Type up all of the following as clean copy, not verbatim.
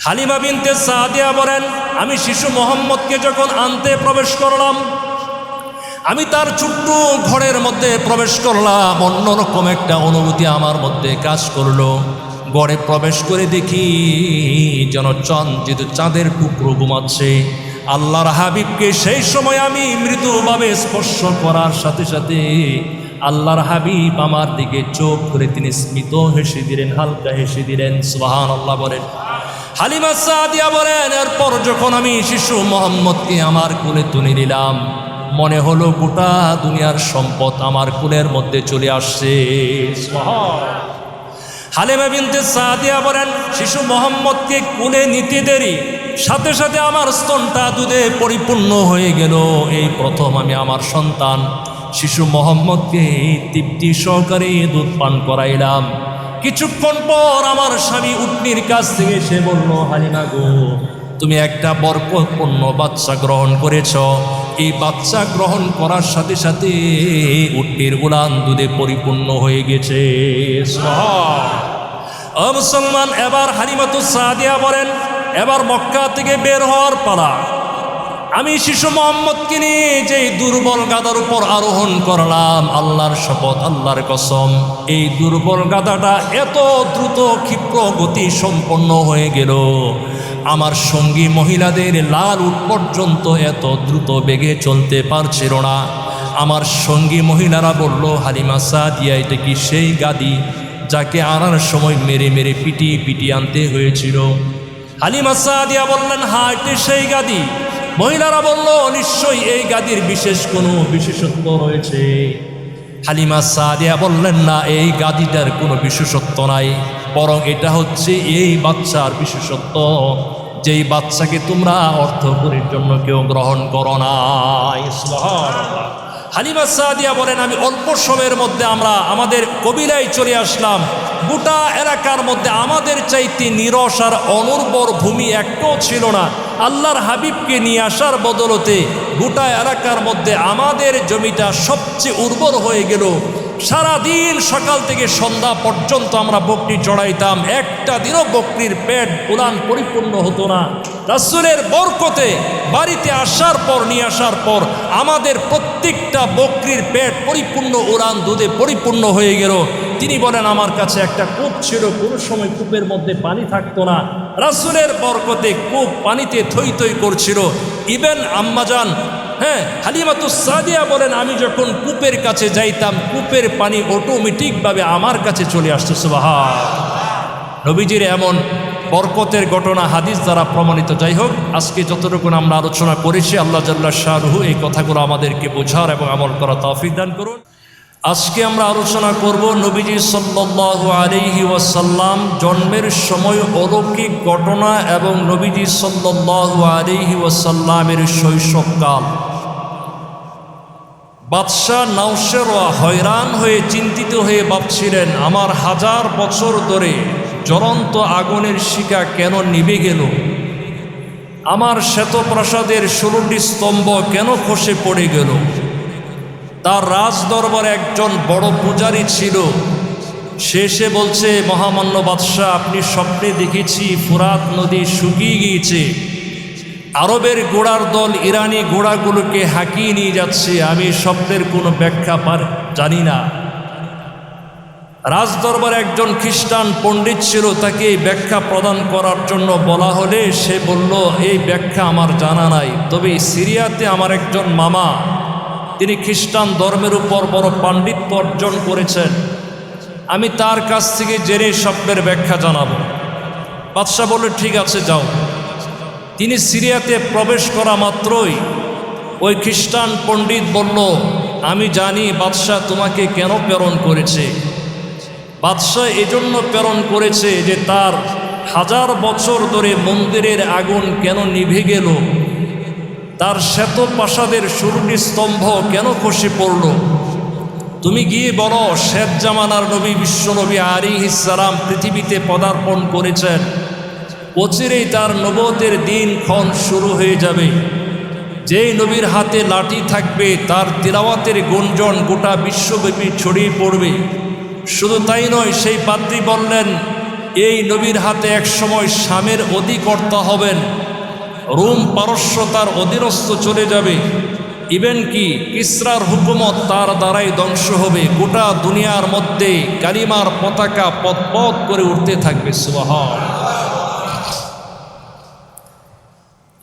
হালিমা বিনতে সাদিয়া বলেন, আমি শিশু মোহাম্মদকে যখন আনতে প্রবেশ করলাম, আমি তার ছোট্ট ঘরের মধ্যে প্রবেশ করলাম, অন্যরকম একটা অনুভূতি আমার মধ্যে কাজ করলো। ঘরে প্রবেশ করে দেখি যেন চাঁদের টুকরো ঘুমাচ্ছে। আল্লাহর হাবিবকে সেই সময় আমি মৃদুভাবে স্পর্শ করার সাথে সাথে আল্লাহর হাবিব আমার দিকে চোখ করে তিনি স্মিত হেসে দিলেন, হালকা হেসে দিলেন। সুবহানাল্লাহ বলেন। হালিমা সাদিয়া বলেন, এরপর যখন আমি শিশু মোহাম্মদকে আমার কোলে তুলে নিলাম, মনে হলো গোটা দুনিয়ার সম্পদ আমার কোলের মধ্যে চলে আসছে। হালিমা বিনতে সাদিয়া বলেন, শিশু মোহাম্মদকে কোলে নিতে দেরি সাথে সাথে আমার স্তনটা দুধে পরিপূর্ণ হয়ে গেল। এই প্রথম আমি আমার সন্তান শিশু মোহাম্মদকে তৃপ্তি সহকারে দুধ পান করাইলাম। কিছুক্ষণ পর আমার স্বামী উটনির কাছ থেকে এসে বলল, হালিমা গো, তুমি একটা বরকতপূর্ণ বাচ্চা গ্রহণ করেছ। এই বাচ্চা গ্রহণ করার সাথে সাথে উটনির উলান দুধে পরিপূর্ণ হয়ে গেছে। মুসলমান, এবার হালিমাতুস সাদিয়া বলেন, এবার মক্কা থেকে বের হওয়ার পালা। আমি শিশু মোহাম্মদকে নিয়ে যে দুর্বল গাদার উপর আরোহণ করলাম, আল্লাহর শপথ, আল্লাহর কসম, এই দুর্বল গাদাটা এত দ্রুত ক্ষিপ্র গতি সম্পন্ন হয়ে গেল, আমার সঙ্গী মহিলাদের লাল উট পর্যন্ত এত দ্রুত বেগে চলতে পারছিল না। আমার সঙ্গী মহিলারা বলল, হালিমা সাদিয়া, এটা কি সেই গাদি যাকে আনার সময় মেরে মেরে পিটিয়ে আনতে হয়েছিল? হালিমা সাদিয়া বললেন, হ্যাঁ, এটি সেই গাদি। মহিলারা বলল, নিশ্চয়ই এই গাদির বিশেষ কোনো বিশেষত্ব রয়েছে। হালিমা সাদিয়া বললেন, না, এই গাদিটার কোনো বিশেষত্ব নাই, বরং এটা হচ্ছে এই বাচ্চার বিশেষত্ব, যেই বাচ্চাকে তোমরা অর্থকরীর জন্য কেউ গ্রহণ করো না। হালিমা সাদিয়া বলেন, আমি অল্প সময়ের মধ্যে আমরা আমাদের কবিলায় চলে আসলাম। গোটা এলাকার মধ্যে আমাদের চাইতে নিরস আর অনুর্বর ভূমি একটাও ছিল না। আল্লাহর হাবিবকে নিয়ে আসার বদলতে গোটা এলাকার মধ্যে আমাদের জমিটা সবচেয়ে উর্বর হয়ে গেল। সারাদিন সকাল থেকে সন্ধ্যা পর্যন্ত আমরা বকরি চড়াইতাম, একটা দিনও বকরির পেট উলান পরিপূর্ণ হতো না। রাসূলের বরকতে বাড়িতে নিয়ে আসার পর আমাদের প্রত্যেকটা বকরির পেট পরিপূর্ণ উলান দুধে পরিপূর্ণ হয়ে গেল। তিনি বলেন, আমার কাছে একটা কূপ ছিল, কোনো সময় কূপের মধ্যে পানি থাকতো না। রাসূলের বরকতে কূপ পানিতে থই থই করছিল। ইবেন আম্মাজান, হালিমাতুস সাদিয়া বলেন, আমি যখন কূপের কাছে যাইতাম, কূপের পানি অটোমেটিকভাবে আমার কাছে চলে আসতো। সুবহানাল্লাহ। নবীজির এমন বরকতের ঘটনা হাদিস দ্বারা প্রমাণিত। যাই হোক, আজকে যতটুকু আমরা আলোচনা করেছি, আল্লাহ জাল্লা শানুহু এই কথাগুলো আমাদেরকে বোঝার এবং আমল করা তৌফিক দান করুন। আজকে আমরা আলোচনা করব নবীজি সাল্লাল্লাহু আলাইহি ওয়াসাল্লাম জন্মের সময় অলৌকিক ঘটনা এবং নবীজি সাল্লাল্লাহু আলাইহি ওয়াসাল্লামের শৈশবকাল। বাদশাহ নাউশেরা হয়রান হয়ে চিন্তিত হয়ে ভাবছিলেন, আমার 1000 বছর ধরে জ্বলন্ত আগুনের শিখা কেন নিভে গেল? আমার শ্বেতপ্রাসাদের 16টি স্তম্ভ কেন খসে পড়ে গেল? তার রাজদরবারে একজন বড় পূজারী ছিল। সে এসে বলছে, মহামান্য বাদশাহ, আপনি স্বপ্নে দেখেছি ফুরাত নদী শুকিয়ে গিয়েছে, আরবের ঘোড়ার দল ইরানি ঘোড়াগুলোকে হাঁকিয়ে নিয়ে যাচ্ছে। আমি স্বপ্নের কোনো ব্যাখ্যা জানি না। রাজদরবারে একজন খ্রিস্টান পণ্ডিত ছিল, তাকে এই ব্যাখ্যা প্রদান করার জন্য বলা হলে সে বলল, এই ব্যাখ্যা আমার জানা নাই, তবে সিরিয়াতে আমার একজন মামা, তিনি খ্রিস্টান ধর্মের উপর বড় পাণ্ডিত্য অর্জন করেছেন, আমি তার কাছ থেকে জেনে স্বপ্নের ব্যাখ্যা জানাবো। বাদশাহ বলল, ঠিক আছে, যাও। তিনি সিরিয়াতে প্রবেশ করা মাত্রই ওই খ্রিস্টান পণ্ডিত বলল, আমি জানি বাদশাহ তোমাকে কেন প্রেরণ করেছে। বাদশাহ এজন্য প্রেরণ করেছে যে তার 1000 বছর ধরে মন্দিরের আগুন কেন নিভে গেল, তার শ্বেতপ্রাসাদের 16টি স্তম্ভ কেন খসে পড়ল। তুমি গিয়ে বলো, শেষ জামানার নবী বিশ্বনবী আলাইহিস সালাম পৃথিবীতে পদার্পণ করেছেন, অচিরেই তার নবুয়তের দিনক্ষণ শুরু হয়ে যাবে। যেই নবীর হাতে লাঠি থাকবে, তার তিলাওয়াতের গুঞ্জন গোটা বিশ্বব্যাপী ছড়িয়ে পড়বে। শুধু তাই নয়, সেই পাদ্রী বললেন, এই নবীর হাতে এক সময় শামের অধিকর্তা হবেন, রোম পারস্য তার অধীনস্থ চলে যাবে, ইভেন কি কিসরার হুকুমত তার দ্বারাই ধ্বংস হবে, গোটা দুনিয়ার মধ্যে কালিমার পতাকা পথ করে উঠতে থাকবে। সুবহানাল্লাহ।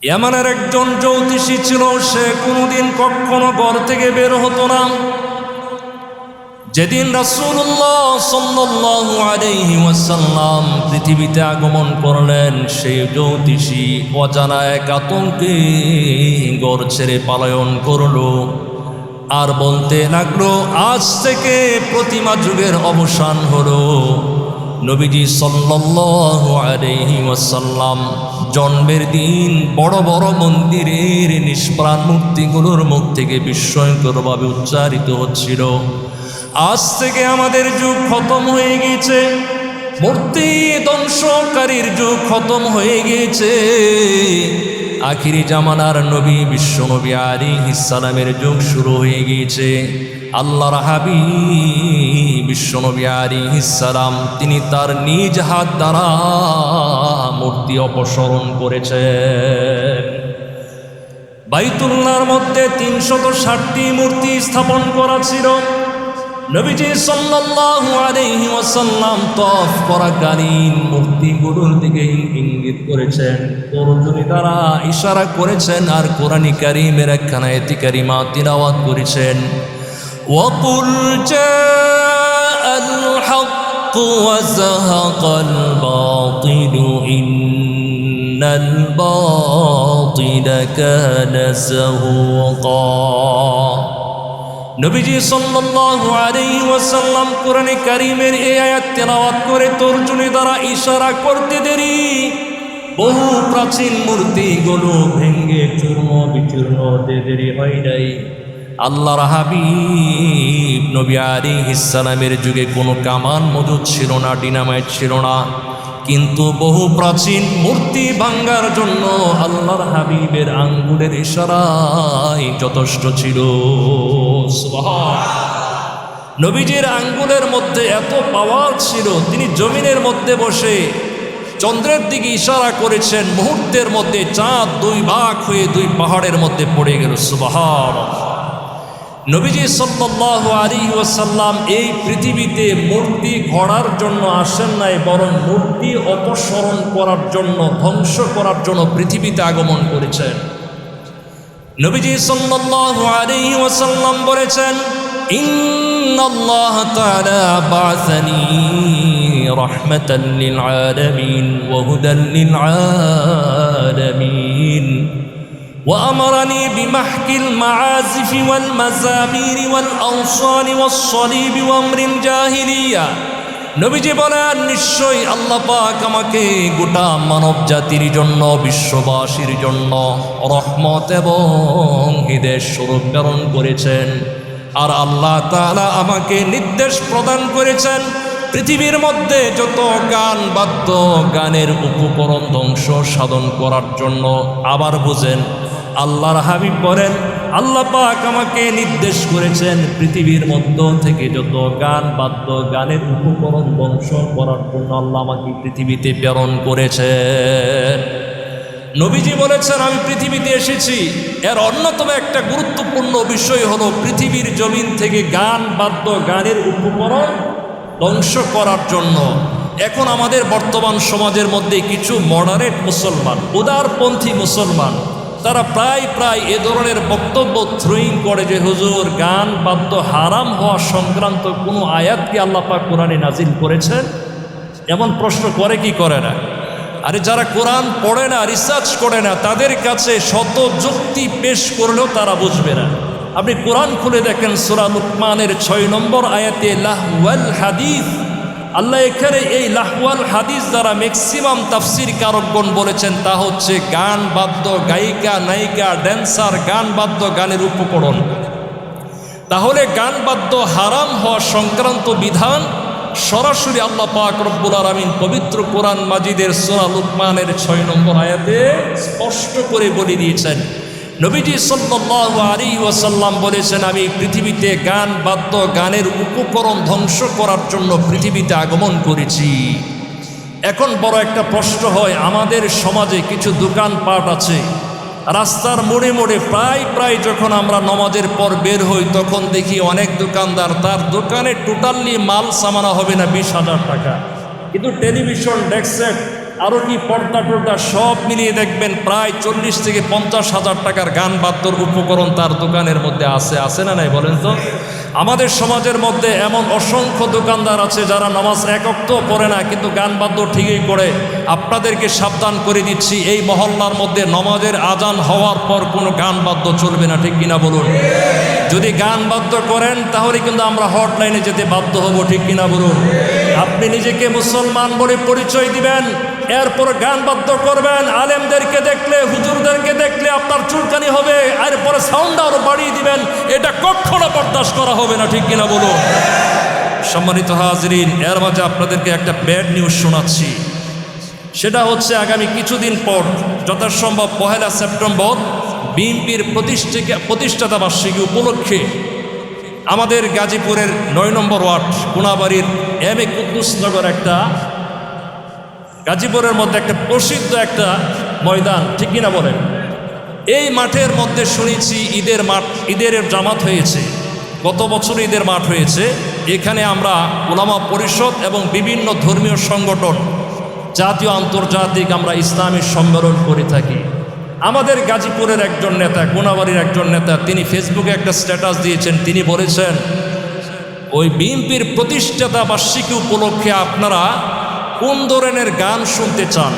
ইয়ামানের একজন জ্যোতিষী ছিল, সে কোনোদিন কখনো ঘর থেকে বের হতো না। যেদিন রাসূলুল্লাহ সাল্লাল্লাহু আলাইহি ওয়াসাল্লাম পৃথিবীতে আগমন করলেন, সেই জ্যোতিষী অজানা এক আতঙ্কে ঘর ছেড়ে পলায়ন করলো আর বলতে লাগলো, আজ থেকে প্রতিমা যুগের অবসান হলো। নবীজি সাল্লাল্লাহু আলাইহি ওয়াসাল্লাম জন্মের দিন বড় বড় মন্দিরের নিষ্প্রাণ মূর্তিগুলোর মুখ থেকে বিস্ময়করভাবে উচ্চারিত হচ্ছিল, আজ থেকে আমাদের যুগ খতম হয়ে গিয়েছে, মূর্তি ধ্বংসকারীর যুগ খতম হয়ে গিয়েছে, আখিরি জামানার নবী বিশ্ব নবী আলাইহিস সালামের যুগ শুরু হয়ে গিয়েছে। আল্লাহর হাবিব বিশ্ব নবী আলাইহিস সালাম তিনি তার নিজ হাত দ্বারা মূর্তি অপসারণ করেছেন। বাইতুল্লাহর মধ্যে ৩৬০টি মূর্তি স্থাপন করা ছিল। নবীজি সাল্লাল্লাহু আলাইহি ওয়াসাল্লাম তওয়াফ করাকালীন মূর্তিগুলোর দিকে ইঙ্গিত করেছেন, তরজনী দ্বারা ইশারা করেছেন, আর কোরআন কারীমের একখানা আয়াত কারিমা তিলাওয়াত করেছেন, ওয়াকুল জাআল হক ওয়া যাহাকাল বাতিলু ইন্নাল বাতিলা কানা যাহুকা। নবীজি সাল্লাল্লাহু আলাইহি ওয়াসাল্লাম কোরআনে কারীমের এই আয়াত তেলাওয়াত করে তর্জনী দ্বারা ইশারা করতে দেরি বহু প্রাচীন মূর্তিগুলো ভেঙে চূর্ণ বিচূর্ণ হতে দেরি হয় নাই। আল্লাহর হাবিব নবী আলাইহিস সালামের যুগে কোনো কামান মজুদ ছিল না, ডিনামাইট ছিল না, কিন্তু বহু প্রাচীন মূর্তি ভাঙ্গার জন্য আল্লাহর হাবিবের আঙ্গুলের ইশারায় যথেষ্ট ছিল। সুবহানাল্লাহ। নবীজির আঙ্গুলের মধ্যে এত পাওয়ার ছিল, তিনি জমিনের মধ্যে বসে চন্দ্রের দিকে ইশারা করেছেন, মুহূর্তের মধ্যে চাঁদ দুই ভাগ হয়ে দুই পাহাড়ের মধ্যে পড়ে গেল। সুবহানাল্লাহ। নবীজি সাল্লাল্লাহু আলাইহি ওয়াসাল্লাম এই পৃথিবীতে মূর্তি গড়ার জন্য আসেন নাই, বরং মূর্তি অপসারণ করার জন্য, ধ্বংস করার জন্য পৃথিবীতে আগমন করেছেন। নবীজি সাল্লাল্লাহু আলাইহি ওয়াসাল্লাম বলেছেন, ইন্নাল্লাহ তাআলা বা'সানি রাহমাতাল লিল আলামিন ওয়া হুদাল লিল আলামিন وأمرني بمحك المعازف والمزامير والأوصال والصليب وأمر الجاهلية। নবীজি বলেন, নিশ্চয়ই আল্লাহ পাক আমাকে গোটা মানব জাতির জন্য, বিশ্ববাসীর জন্য রহমত এবং হিদায়াত স্বরূপ প্রেরণ করেছেন। আর আল্লাহ তাআলা আমাকে নির্দেশ প্রদান করেছেন, পৃথিবীর মধ্যে যত গান বাদ্য গানের উপকরণ ধ্বংস সাধন করার জন্য। আবার বুঝেন, আল্লাহর হাবিব বলেন, আল্লাহ পাক আমাকে নির্দেশ করেছেন পৃথিবীর মধ্য থেকে যত গান বাদ্য গানের উপকরণ ধ্বংস করার জন্য আল্লাহ আমাকে পৃথিবীতে প্রেরণ করেছেন। নবীজি বলেছেন, আমি পৃথিবীতে এসেছি, এর অন্যতম একটা গুরুত্বপূর্ণ বিষয় হলো পৃথিবীর জমিন থেকে গান বাদ্য গানের উপকরণ ধ্বংস করার জন্য। এখন আমাদের বর্তমান সমাজের মধ্যে কিছু মডারেট মুসলমান, উদারপন্থী মুসলমান, তারা প্রায় এ ধরনের বক্তব্য থ্রোয়িং করে যে হুজুর গান বাদ্য হারাম হওয়া সংক্রান্ত কোনো আয়াত কি আল্লাহ পাক কোরআনে নাজিল করেছেন? এমন প্রশ্ন করে কি করে না? আরে যারা কোরআন পড়ে না, রিসার্চ করে না, তাদের কাছে শত যুক্তি পেশ করলেও তারা বুঝবে না। আপনি কোরআন খুলে দেখেন, সূরা লুকমানের 6 নম্বর আয়াতে লাহওয়াল হাদিস, আল্লাহ এখানে এই লাহওয়াল হাদিস দ্বারা ম্যাক্সিমাম তাফসির কারকগণ বলেছেন তা হচ্ছে গান বাদ্য, গায়িকা নায়িকা, ড্যান্সার, গান বাদ্য গানের উপকরণ। তাহলে গান বাদ্য হারাম হওয়া সংক্রান্ত বিধান সরাসরি আল্লাহ পাক রব্বুল আলামিন পবিত্র কোরআন মাজিদের সূরা লুকমানের 6 নম্বর আয়াতে স্পষ্ট করে বলে দিয়েছেন। নবীজি সাল্লাল্লাহু আলাইহি ওয়াসাল্লাম বলেছেন, আমি পৃথিবীতে গান বাদ্য গানের উপকরণ ধ্বংস করার জন্য পৃথিবীতে আগমন করেছি। এখন বড় একটা প্রশ্ন হয়, আমাদের সমাজে কিছু দোকানপাট আছে, রাস্তার মোড়ে মোড়ে প্রায় যখন আমরা নামাজের পর বের হই তখন দেখি অনেক দোকানদার তার দোকানে টোটালি মাল সামানা হবে না 20,000 টাকা, কিন্তু টেলিভিশন ডেস্ক আরও কি পর্দা টর্দা সব মিলিয়ে দেখবেন প্রায় 40 থেকে 50,000 টাকার গান বাদ্যর উপকরণ তার দোকানের মধ্যে আছে না নাই বলেন তো? আমাদের সমাজের মধ্যে এমন অসংখ্য দোকানদার আছে যারা নামাজ এক ওয়াক্ত পড়ে না কিন্তু গান বাদ্য ঠিকই করে। আপনাদেরকে সাবধান করে দিচ্ছি, এই মহল্লার মধ্যে নামাজের আজান হওয়ার পর কোনো গান বাদ্য চলবে না, ঠিক কিনা বলুন? যদি গান বাদ্য করেন তাহলে কিন্তু আমরা হটলাইনে যেতে বাধ্য হব, ঠিক কিনা বলুন? আপনি নিজেকে মুসলমান বলে পরিচয় দিবেন, এরপর গান বাদ্য করবেন, আলেমদেরকে দেখলে হুজুরদেরকে দেখলে আপনার চুলকানি হবে, এরপরে সাউন্ড আরও বাড়িয়ে দিবেন, এটা কখনো বরদাস্ত করা হবে না, ঠিক কিনা বলুন? সম্মানিত হাজরিন, এর মাঝে আপনাদেরকে একটা ব্যাড নিউজ শোনাচ্ছি। সেটা হচ্ছে আগামী কিছুদিন পর যথাসম্ভব 1 সেপ্টেম্বর বিএনপির প্রতিষ্ঠাতা বার্ষিকী উপলক্ষে আমাদের গাজীপুরের 9 নম্বর ওয়ার্ড কোনাবাড়ির এম এ কুদ্দুসনগর একটা গাজীপুরের মধ্যে একটা প্রসিদ্ধ একটা ময়দান, ঠিক কিনা বলেন? এই মাঠের মধ্যে শুনেছি ঈদের জামাত হয়েছে, গত বছর ঈদের মাঠ হয়েছে। এখানে আমরা উলামা পরিষদ এবং বিভিন্ন ধর্মীয় সংগঠন, জাতীয় আন্তর্জাতিক আমরা ইসলামী সম্মেলন করে থাকি। আমাদের গাজীপুরের একজন নেতা, কোনাবাড়ির একজন নেতা, তিনি ফেসবুকে একটা স্ট্যাটাস দিয়েছেন। তিনি বলেছেন, ওই বিএনপির প্রতিষ্ঠাতা বার্ষিকী উপলক্ষে আপনারা কোন ধরনের গান শুনতে চান?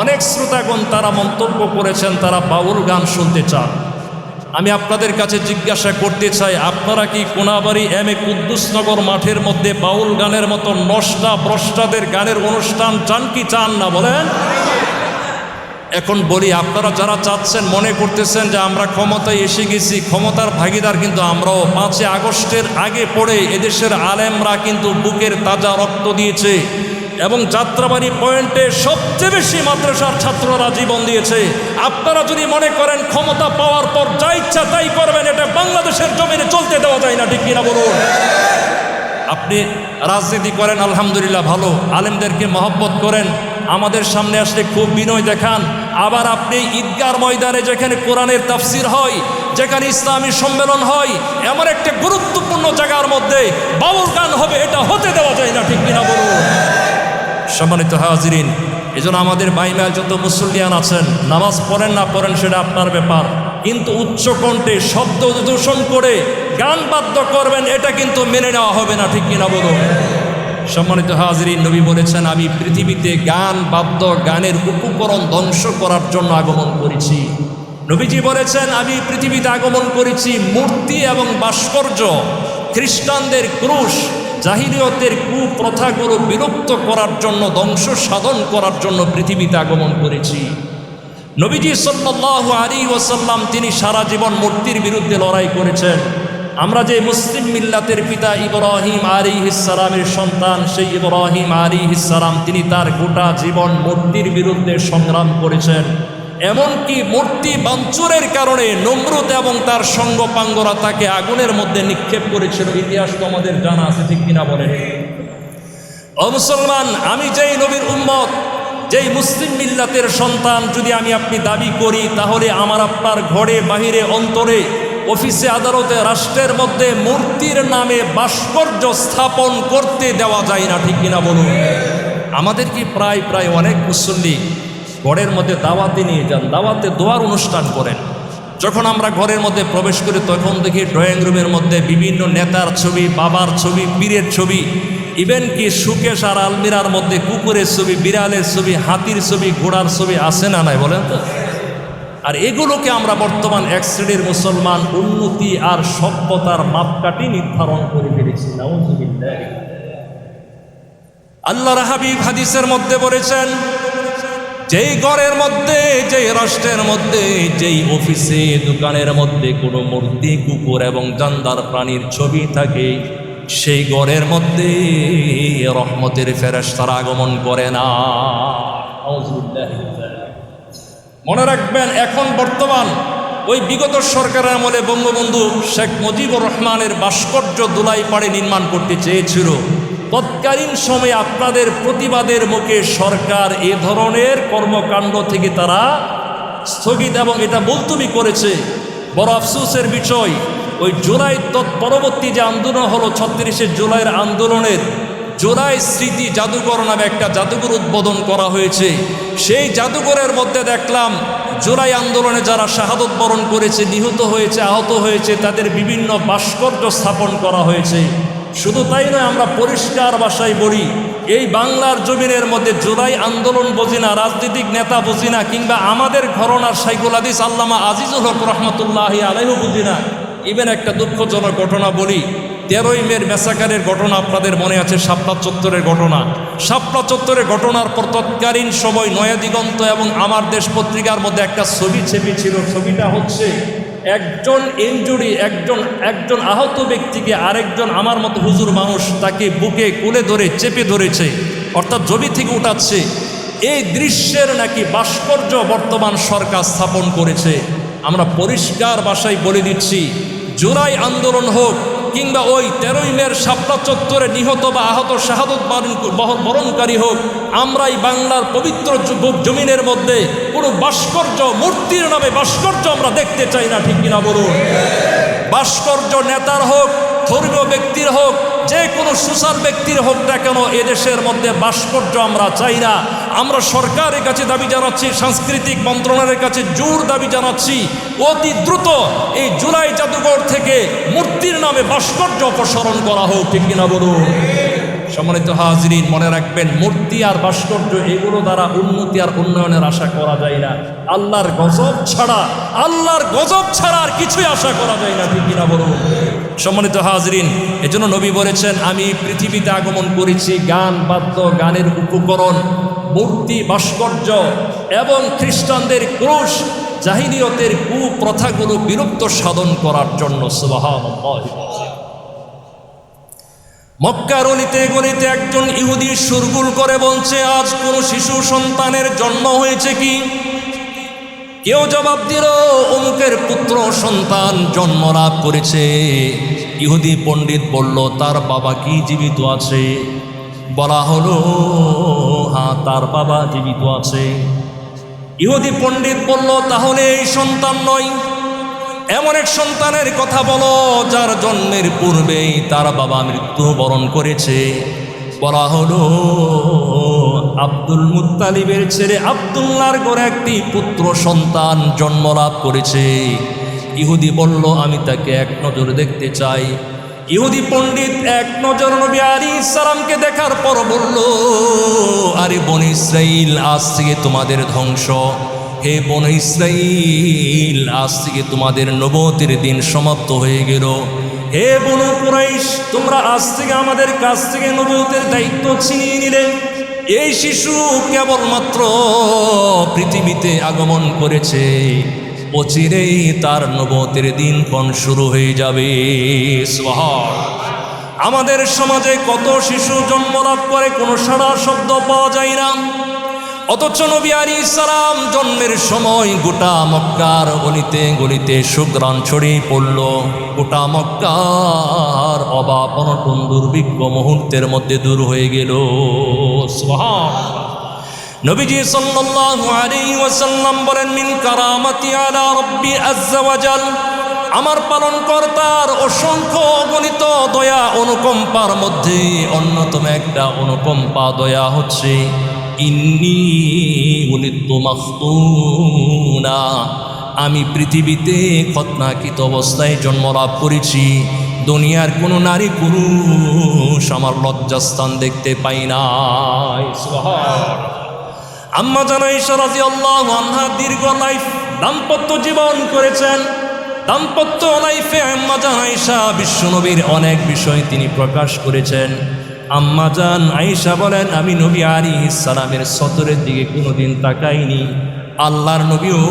অনেক শ্রোতাগণ তারা মন্তব্য করেছেন তারা বাউল গান শুনতে চান। আমি আপনাদের কাছে জিজ্ঞাসা করতে চাই, আপনারা কি কোনাবাড়ি এম এ কুদ্দুসনগর মাঠের মধ্যে বাউল গানের মতো নষ্টা ভ্রষ্টাদের গানের অনুষ্ঠান চান কি চান না বলেন? এখন বলি, আপনারা যারা চাচ্ছেন মনে করতেছেন যে আমরা ক্ষমতায় এসে গেছি, ক্ষমতার ভাগিদার কিন্তু আমরাও। 5 আগস্টের আগে পড়ে এদেশের আলেমরা কিন্তু বুকের তাজা রক্ত দিয়েছে এবং যাত্রাবাড়ি পয়েন্টে সবচেয়ে বেশি মাদ্রাসার ছাত্ররা জীবন দিয়েছে। আপনারা যদি মনে করেন ক্ষমতা পাওয়ার পর যা ইচ্ছা তাই করবেন, এটা বাংলাদেশের জমিনে চলতে দেওয়া যায় না, ঠিক কিনা বলুন? আপনি রাজনীতি করেন, আলহামদুলিল্লাহ ভালো, আলেমদেরকে মহব্বত করেন, আমাদের সামনে আসলে খুব বিনয় দেখান। আবার আপনি ঈদগার ময়দানে যেখানে কোরআনের তাফসির হয়, যেখানে ইসলামী সম্মেলন হয়, এমন একটা গুরুত্বপূর্ণ জায়গার মধ্যে বাউল গান হবে, এটা হতে দেওয়া যায় না, ঠিক কিনা বলুন? সম্মানিত হাজিরিন, এজন্য আমাদের বাইমাল যত মুসল্লিয়ান আছেন, নামাজ পড়েন না পড়েন সেটা আপনার ব্যাপার, কিন্তু উচ্চ কণ্ঠে শব্দ দূষণ করে গান বাদ্য করবেন এটা কিন্তু মেনে নেওয়া হবে না, ঠিক কিনা বলুন? সম্মানিত হাজিরিন, নবী বলেছেন, আমি পৃথিবীতে গান বাদ্য গানের উপকরণ ধ্বংস করার জন্য আগমন করেছি। নবীজি বলেছেন, আমি পৃথিবীতে আগমন করেছি মূর্তি এবং ভাস্কর্য, খ্রিস্টানদের ক্রুশ, জাহিলিয়তের কুপ্রথাগুলো বিলুপ্ত করার জন্য, ধ্বংস সাধন করার জন্য পৃথিবীতে আগমন করেছি। নবীজি সাল্লাল্লাহু আলাইহি ওয়াসাল্লাম তিনি সারা জীবন মূর্তির বিরুদ্ধে লড়াই করেছেন। আমরা যে মুসলিম মিল্লাতের পিতা ইব্রাহিম আলাইহিস সালামের সন্তান, সেই ইব্রাহিম আলাইহিস সালাম তিনি তার গোটা জীবন মূর্তির বিরুদ্ধে সংগ্রাম করেছেন। এমনকি মূর্তি বাঞ্চুরের কারণে নমরুদ এবং তার সঙ্গপাঙ্গরা তাকে আগুনের মধ্যে নিক্ষেপ করেছিল। ইতিহাস তো আমাদের জানা আছে, ঠিক কিনা বলেন? ও মুসলমান, আমি যেই নবীর উম্মত, যেই মুসলিম মিল্লাতের সন্তান যদি আমি আপনি দাবি করি, তাহলে আমার আপনার ঘরে বাহিরে অন্তরে অফিসে আদালতে রাষ্ট্রের মধ্যে মূর্তির নামে ভাস্কর্য স্থাপন করতে দেওয়া যায় না, ঠিক কিনা বলুন? আমাদের কি প্রায় অনেক মুসল্লি ঘরের মধ্যে দাওয়াতে নিয়ে যান, দাওয়াতে দোয়ার অনুষ্ঠান করেন। যখন আমরা ঘরের মধ্যে প্রবেশ করি তখন দেখি ড্রয়িং রুমের মধ্যে বিভিন্ন নেতার ছবি, বাবার ছবি, পীরের ছবি, ইভেন কি সুকেশ আর আলমিরার মধ্যে কুকুরের ছবি, বিড়ালের ছবি, হাতির ছবি, ঘোড়ার ছবি আছে না নাই বলেন তো? আর এগুলোকে আমরা বর্তমান এক শ্রেণীর মুসলমান উন্নতি আর সভ্যতার মাপকাঠি নির্ধারণ করে ফেলেছি। নাউযুবিল্লাহ। আল্লাহর হাবিব হাদিসের মধ্যে বলেছেন, যেই ঘরের মধ্যে, যেই রাষ্ট্রের মধ্যে, যেই অফিসে দোকানের মধ্যে কোনো মূর্তি, কুকুর এবং জানদার প্রাণীর ছবি থাকে, সেই ঘরের মধ্যে রহমতের ফেরেশতারা আগমন করে না। মনে রাখবেন, এখন বর্তমান ওই বিগত সরকারের আমলে বঙ্গবন্ধু শেখ মুজিবুর রহমানের ভাস্কর্য দুলাইপাড়ে নির্মাণ করতে চেয়েছিল, তৎকালীন সময়ে আপনাদের প্রতিবাদের মুখে সরকার এ ধরনের কর্মকাণ্ড থেকে তারা স্থগিত এবং এটা মুলতবি করেছে। বড় আফসোসের বিষয়, ওই জুলাই পরবর্তী যে আন্দোলন হলো 36শে জুলাইয়ের আন্দোলনের জুলাই স্মৃতি জাদুঘর নামে একটা জাদুঘর উদ্বোধন করা হয়েছে। সেই জাদুঘরের মধ্যে দেখলাম জুলাই আন্দোলনে যারা শাহাদত বরণ করেছে, নিহত হয়েছে, আহত হয়েছে, তাদের বিভিন্ন ভাস্কর্য স্থাপন করা হয়েছে। শুধু তাই নয়, আমরা পরিষ্কার ভাষায় বলি, এই বাংলার জমিনের মধ্যে জুলাই আন্দোলন বুঝি না, রাজনৈতিক নেতা বুঝি না, কিংবা আমাদের ঘরনার শাইখুল হাদিস আল্লামা আজিজুল হক রহমতুল্লাহি আলাইহি বুঝি না। ইভেন একটা দুঃখজনক ঘটনা বলি, 13ই মের মেসাকারের ঘটনা আপনাদের মনে আছে, শাপলা চত্বরের ঘটনা। শাপলা চত্বরের ঘটনার পর তৎকালীন সময় নয়া দিগন্ত এবং আমার দেশ পত্রিকার মধ্যে একটা ছবি ছেপেছিল। ছবিটা হচ্ছে একজন ইনজুরি, একজন আহত ব্যক্তিকে আরেকজন আমার মতো হুজুর মানুষ তাকে বুকে কোলে ধরে চেপে ধরেছে, অর্থাৎ জমি থেকে উঠাচ্ছে। এই দৃশ্যের নাকি ভাস্কর্য বর্তমান সরকার স্থাপন করেছে। আমরা পরিষ্কার ভাষায় বলে দিচ্ছি, জুলাই আন্দোলন হোক কিংবা ওই 13ই মের শাপলা চত্বরে নিহত বা আহত শাহাদত বরণকারী হোক, আমরাই বাংলার পবিত্র জমিনের মধ্যে কোনো ভাস্কর্য, মূর্তির নামে ভাস্কর্য আমরা দেখতে চাই না, ঠিক কিনা বলুন? ভাস্কর্য নেতার হোক, ধর্মীয় ব্যক্তির হোক, যে কোনো সোশ্যাল ব্যক্তির হোক না কেন, এদেশের মধ্যে ভাস্কর্য আমরা চাই না। আমরা সরকারের কাছে দাবি জানাচ্ছি, সাংস্কৃতিক মন্ত্রণালয়ের কাছে জোর দাবি জানাচ্ছি, অতি দ্রুত এই জুলাই জাদুঘর থেকে মূর্তির নামে ভাস্কর্য অপসারণ করা হোক, ঠিক কিনা বলুন? সম্মানিত হাজরিন, মনে রাখবেন, মূর্তি আর ভাস্কর্য এগুলো দ্বারা উন্নতি আর উন্নয়নের আশা করা যায় না। আল্লাহর গজব ছাড়া আর কিছুই আশা করা যায় না, ঠিক কিনা বলুন? সম্মানিত হাজরিন, এজন্য নবী বলেছেন, আমি পৃথিবীতে আগমন করেছি গান, বাদ্য, গানের উপকরণ, মূর্তি, ভাস্কর্য এবং খ্রিস্টানদের ক্রুশ, জাহিলিয়তের কুপ্রথাগুলো বিলুপ্ত সাধন করার জন্য। সুবহানাল্লাহ। মক্কার অলিতে গলিতে একজন ইহুদি সুরগুল করে বলছে, আজ কোন শিশু সন্তানের জন্ম হয়েছে কি? কেউ জবাব দিল, অমুকের পুত্র সন্তান জন্ম লাভ করেছে। ইহুদি পণ্ডিত বলল, তার বাবা কি জীবিত আছে? বলা হলো, হ্যাঁ, তার বাবা জীবিত আছে। ইহুদি পণ্ডিত বলল, তাহলে এই সন্তান নয়, এমন এক সন্তানের কথা বলো যার জন্মের পূর্বেই তার বাবা মৃত্যুবরণ করেছে। বলা হলো, আব্দুল মুত্তালিবের ছেলে আব্দুল্লাহর ঘরে একটি পুত্র সন্তান জন্ম লাভ করেছে। ইহুদি বলল, আমি তাকে এক নজর দেখতে চাই। ইহুদি পণ্ডিত এক নজর নবী আলাইহিস সালামকে দেখার পর বলল, আরে বনী ইসরাইল, আজ থেকে তোমাদের ধ্বংস। হে বনী ইসরাইল, আজ থেকে তোমাদের নবুয়তের দিন সমাপ্ত হয়ে গেল। হে বনু কুরাইশ, তোমরা আজ থেকে আমাদের কাছ থেকে নবুয়তের দায়িত্ব ছিনিয়ে নিলে। এই শিশু কেবলমাত্র পৃথিবীতে আগমন করেছে, অচিরেই তার নবুয়তের দিনক্ষণ শুরু হয়ে যাবে। সুবহানাল্লাহ। আমাদের সমাজে কত শিশু জন্ম লাভ করে, কোনো সাড়া শব্দ পাওয়া যায় না, অথচ নবী আলাইহিস সালাম জন্মের সময় গোটা মক্কার গলিতে গলিতে সুঘ্রাণ ছড়িয়ে পড়ল। গোটা মক্কার অভাব অনটন দুর্ভিক্ষ মুহূর্তের মধ্যে দূর হয়ে গেল। সুবহানাল্লাহ। নবীজি সাল্লাল্লাহু আলাইহি ওয়াসাল্লাম বলেন, মিন কারামাতি আলা রাব্বি আযজা ওয়া জাল, আমার পালনকর্তার অসংখ্য অগণিত দয়া অনুকম্পার মধ্যে অন্যতম একটা অনুকম্পা দয়া হচ্ছে, ইন্নী উলিদতু মাখতুনা, আমি পৃথিবীতে খতনাকৃত অবস্থায় জন্মলাভ করেছি। দুনিয়ার কোনো নারী পুরুষ আমার লজ্জাস্থান দেখতে পাই নাই। সুবহানাল্লাহ। আম্মা জান আয়েশা রাদিয়াল্লাহু আনহা দীর্ঘ দাম্পত্য জীবন করেছেন। দাম্পত্য লাইফে আম্মা জান আয়েশা বিশ্বনবীর অনেক বিষয় তিনি প্রকাশ করেছেন। আম্মা জান আয়েশা বলেন, আমি নবী আলাইহিস সালামের সতরের দিকে কোনোদিন তাকাইনি, আল্লাহর নবীও